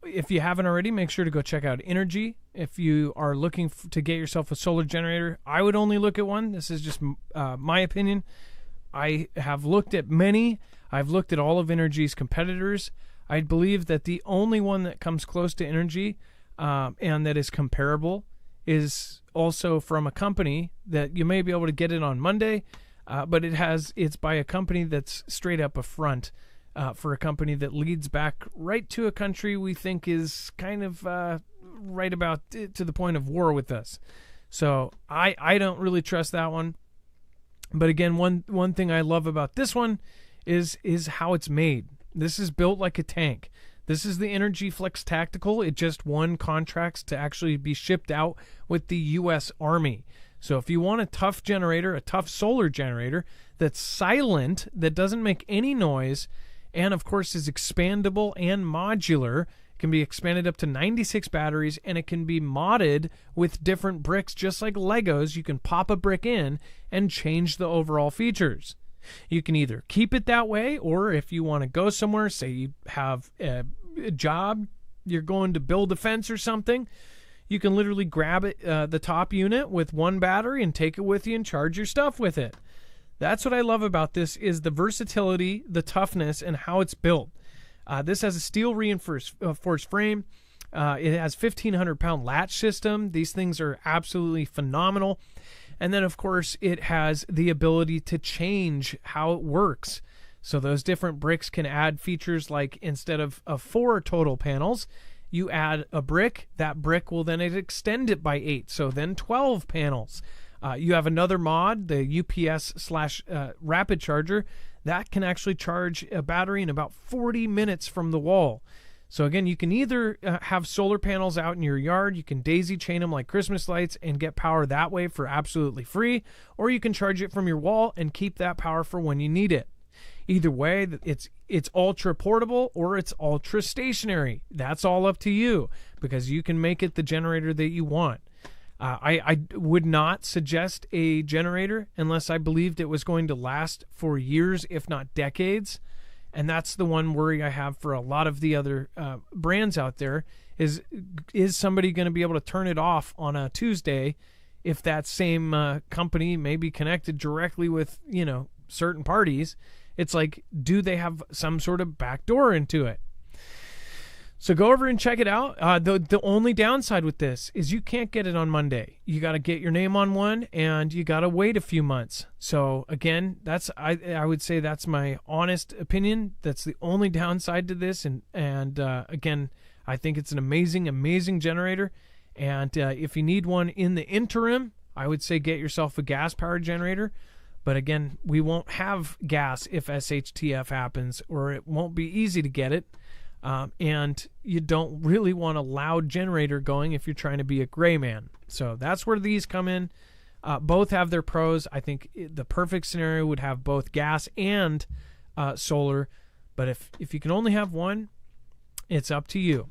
if you haven't already, make sure to go check out Inergy. If you are looking to get yourself a solar generator, I would only look at one. This is just my opinion. I have looked at many. I've looked at all of Inergy's competitors. I believe that the only one that comes close to Inergy and that is comparable is also from a company that you may be able to get it on Monday, but it's by a company that's straight up a front. For a company that leads back right to a country we think is kind of right about to the point of war with us. So I don't really trust that one. But again, one thing I love about this one is how it's made. This is built like a tank. This is the Energy Flex Tactical. It just won contracts to actually be shipped out with the U.S. Army. So if you want a tough generator, a tough solar generator that's silent, that doesn't make any noise, and of course is expandable and modular. It can be expanded up to 96 batteries, and it can be modded with different bricks, just like Legos. You can pop a brick in and change the overall features. You can either keep it that way, or if you want to go somewhere, say you have a job, you're going to build a fence or something, you can literally grab it, the top unit with one battery and take it with you and charge your stuff with it. That's what I love about this, is the versatility, the toughness, and how it's built. This has a steel reinforced frame. It has 1,500-pound latch system. These things are absolutely phenomenal. And then, of course, it has the ability to change how it works. So those different bricks can add features like instead of 4 total panels, you add a brick. That brick will then extend it by 8. So then 12 panels. You have another mod, the UPS/rapid charger, that can actually charge a battery in about 40 minutes from the wall. So again, you can either have solar panels out in your yard, you can daisy chain them like Christmas lights and get power that way for absolutely free, or you can charge it from your wall and keep that power for when you need it. Either way, it's ultra portable or it's ultra stationary. That's all up to you because you can make it the generator that you want. I would not suggest a generator unless I believed it was going to last for years, if not decades. And that's the one worry I have for a lot of the other brands out there is somebody going to be able to turn it off on a Tuesday if that same company may be connected directly with, certain parties? It's like, do they have some sort of backdoor into it? So go over and check it out. The only downside with this is you can't get it on Monday. You got to get your name on one, and you got to wait a few months. So again, I would say that's my honest opinion. That's the only downside to this. And again, I think it's an amazing generator. And if you need one in the interim, I would say get yourself a gas-powered generator. But again, we won't have gas if SHTF happens, or it won't be easy to get it. And you don't really want a loud generator going if you're trying to be a gray man. So that's where these come in. Both have their pros. I think the perfect scenario would have both gas and solar. But if you can only have one, it's up to you.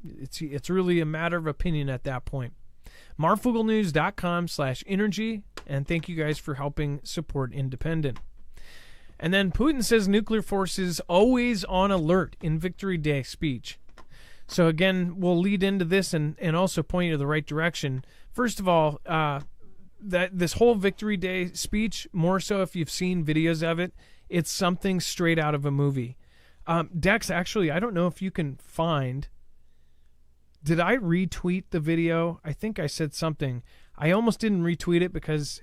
It's really a matter of opinion at that point. MarfoogleNews.com/Inergy. And thank you guys for helping support Independent. And then Putin says nuclear forces always on alert in Victory Day speech. So again, we'll lead into this and also point you to the right direction. First of all, that this whole Victory Day speech, more so if you've seen videos of it, it's something straight out of a movie. Dex, actually, I don't know if you can find... Did I retweet the video? I think I said something. I almost didn't retweet it because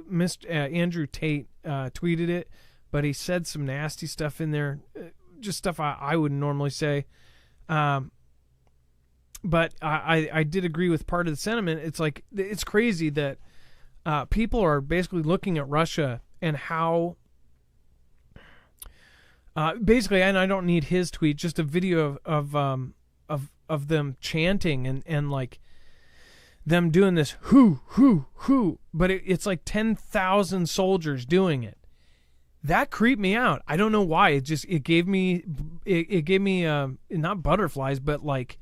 Mr. Andrew Tate tweeted it, but he said some nasty stuff in there, just stuff I wouldn't normally say. But I did agree with part of the sentiment. It's like, it's crazy that people are basically looking at Russia and how basically, and I don't need his tweet, just a video of them chanting and like them doing this whoo, but it's like 10,000 soldiers doing it. That creeped me out. I don't know why. It gave me not butterflies, but like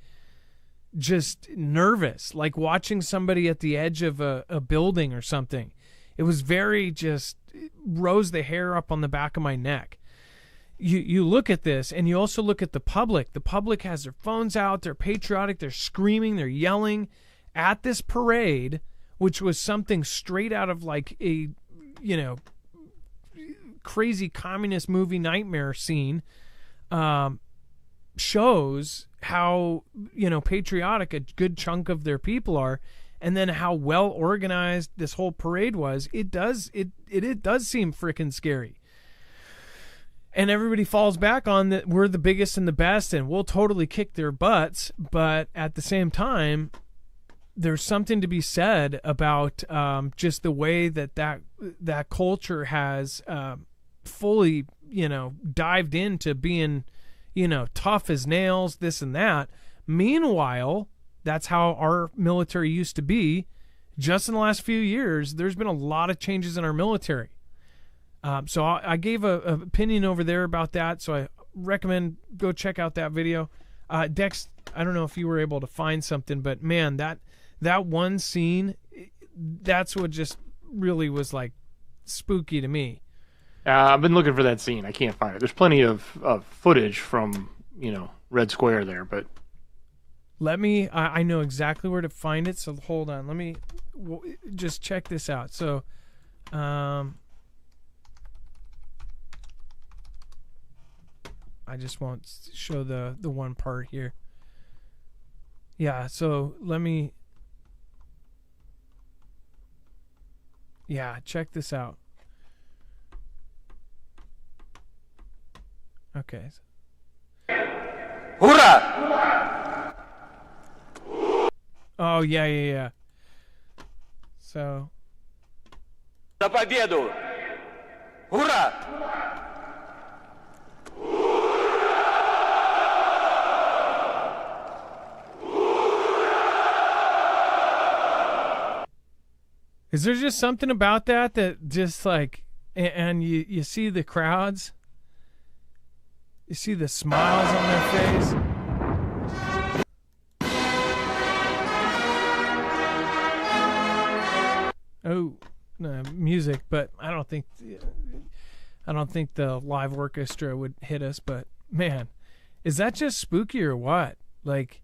just nervous, like watching somebody at the edge of a building or something. It was very just rose the hair up on the back of my neck. You look at this, and you also look at the public. The public has their phones out. They're patriotic. They're screaming. They're yelling at this parade, which was something straight out of like a, crazy communist movie nightmare scene. Shows how, patriotic a good chunk of their people are, and then how well organized this whole parade was. It does seem freaking scary. And everybody falls back on that we're the biggest and the best and we'll totally kick their butts. But at the same time, there's something to be said about just the way that culture has fully, dived into being, tough as nails, this and that. Meanwhile, that's how our military used to be. Just in the last few years, there's been a lot of changes in our military. So I gave a opinion over there about that, so I recommend go check out that video. Dex, I don't know if you were able to find something, but man, that one scene, that's what just really was like spooky to me. I've been looking for that scene. I can't find it. There's plenty of footage from, Red Square there, but... I know exactly where to find it, so hold on. Let me just check this out. So, I just won't show the one part here. Yeah, so let me... Yeah, check this out. Okay. Hurrah! Oh, yeah. So... За победу! Ура! Is there just something about that just like, and you see the crowds, you see the smiles on their face. Oh, no, music, but I don't think the live orchestra would hit us. But man, is that just spooky or what? Like,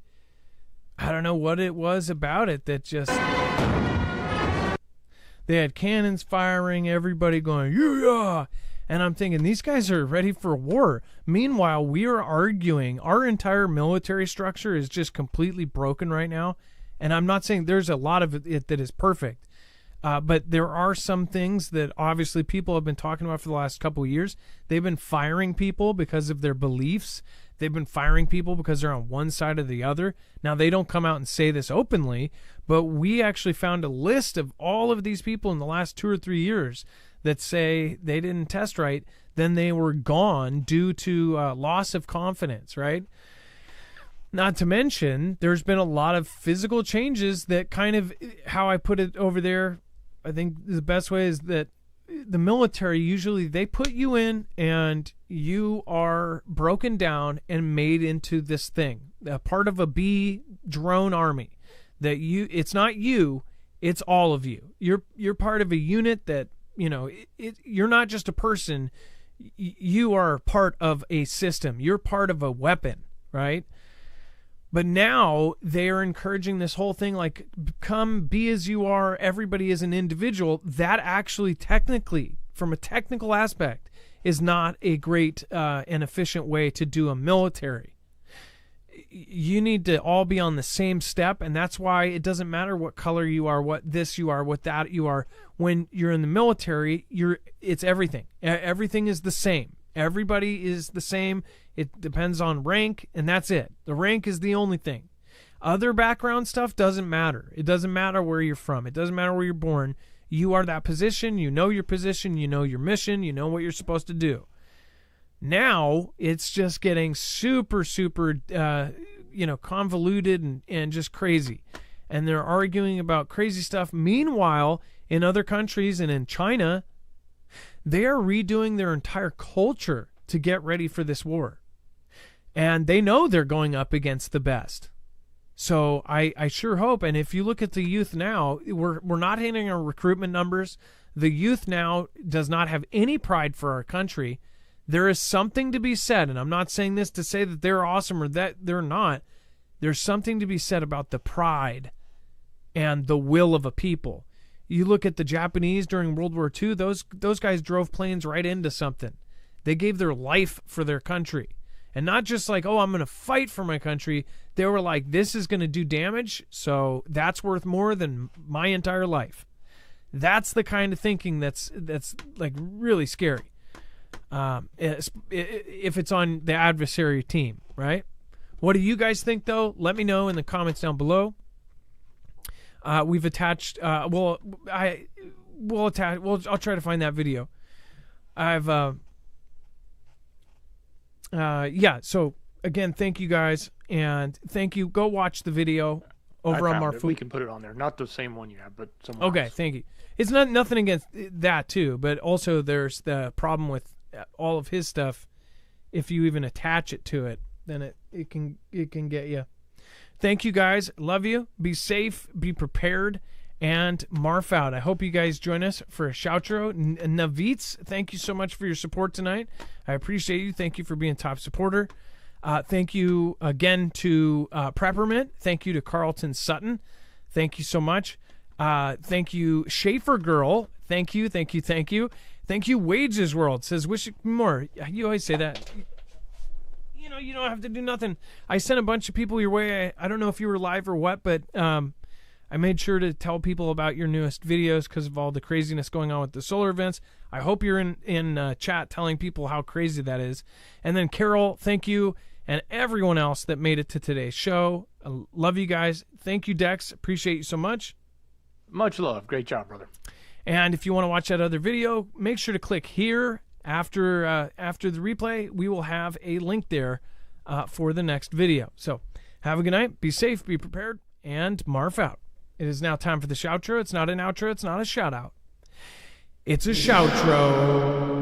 I don't know what it was about it that just. They had cannons firing, everybody going, yeah! And I'm thinking, these guys are ready for war. Meanwhile, we are arguing. Our entire military structure is just completely broken right now. And I'm not saying there's a lot of it that is perfect. But there are some things that obviously people have been talking about for the last couple of years. They've been firing people because of their beliefs. They've been firing people because they're on one side or the other. Now, they don't come out and say this openly, but we actually found a list of all of these people in the last 2 or 3 years that say they didn't test right, then they were gone due to loss of confidence, right? Not to mention, there's been a lot of physical changes that kind of, how I put it over there, I think the best way is that the military, usually they put you in and you are broken down and made into this thing, a part of a bee drone army. That it's not you, it's all of you. You're part of a unit that, you're not just a person, you are part of a system. You're part of a weapon, right? But now they are encouraging this whole thing like, come be as you are, everybody is an individual. That actually technically, from a technical aspect, is not a great and efficient way to do a military. You need to all be on the same step, and that's why it doesn't matter what color you are, what this you are, what that you are. When you're in the military, it's everything. Everything is the same. Everybody is the same. It depends on rank, and that's it. The rank is the only thing. Other background stuff doesn't matter. It doesn't matter where you're from. It doesn't matter where you're born. You are that position. You know your position. You know your mission. You know what you're supposed to do. Now, it's just getting super, super, convoluted and just crazy. And they're arguing about crazy stuff. Meanwhile, in other countries and in China, they are redoing their entire culture to get ready for this war. And they know they're going up against the best. So I sure hope, and if you look at the youth now, we're not hitting our recruitment numbers. The youth now does not have any pride for our country. There is something to be said, and I'm not saying this to say that they're awesome or that they're not. There's something to be said about the pride and the will of a people. You look at the Japanese during World War II, those guys drove planes right into something. They gave their life for their country. And not just like, oh, I'm going to fight for my country. They were like, this is going to do damage, so that's worth more than my entire life. That's the kind of thinking that's like really scary. If it's on the adversary team, right? What do you guys think, though? Let me know in the comments down below. We've attached. I'll try to find that video. So again, thank you guys, and thank you. Go watch the video over on Marfoogle. We can put it on there. Not the same one you have, but somewhere okay, else. Thank you. It's nothing against that too, but also there's the problem with all of his stuff. If you even attach it to it, then it can get you. Thank you guys. Love you. Be safe. Be prepared. And Marf out. I hope you guys join us for a shoutro. Navitz, thank you so much for your support tonight. I appreciate you. Thank you for being a top supporter. Thank you again to Preppermint. Thank you to Carlton Sutton. Thank you so much. Thank you, Schaefer Girl. Thank you. Thank you. Thank you, Wages World. Says, wish more. You always say that. you don't have to do nothing. I sent a bunch of people your way. I don't know if you were live or what, but I made sure to tell people about your newest videos because of all the craziness going on with the solar events. I hope you're in chat telling people how crazy that is. And then Carol, thank you, and everyone else that made it to today's show. I love you guys. Thank you, Dex. Appreciate you so much. Much love. Great job, brother. And if you want to watch that other video, make sure to click here. After the replay, we will have a link there for the next video. So have a good night. Be safe. Be prepared. And Marf out. It is now time for the shoutro. It's not an outro. It's not a shout out. It's a shoutro.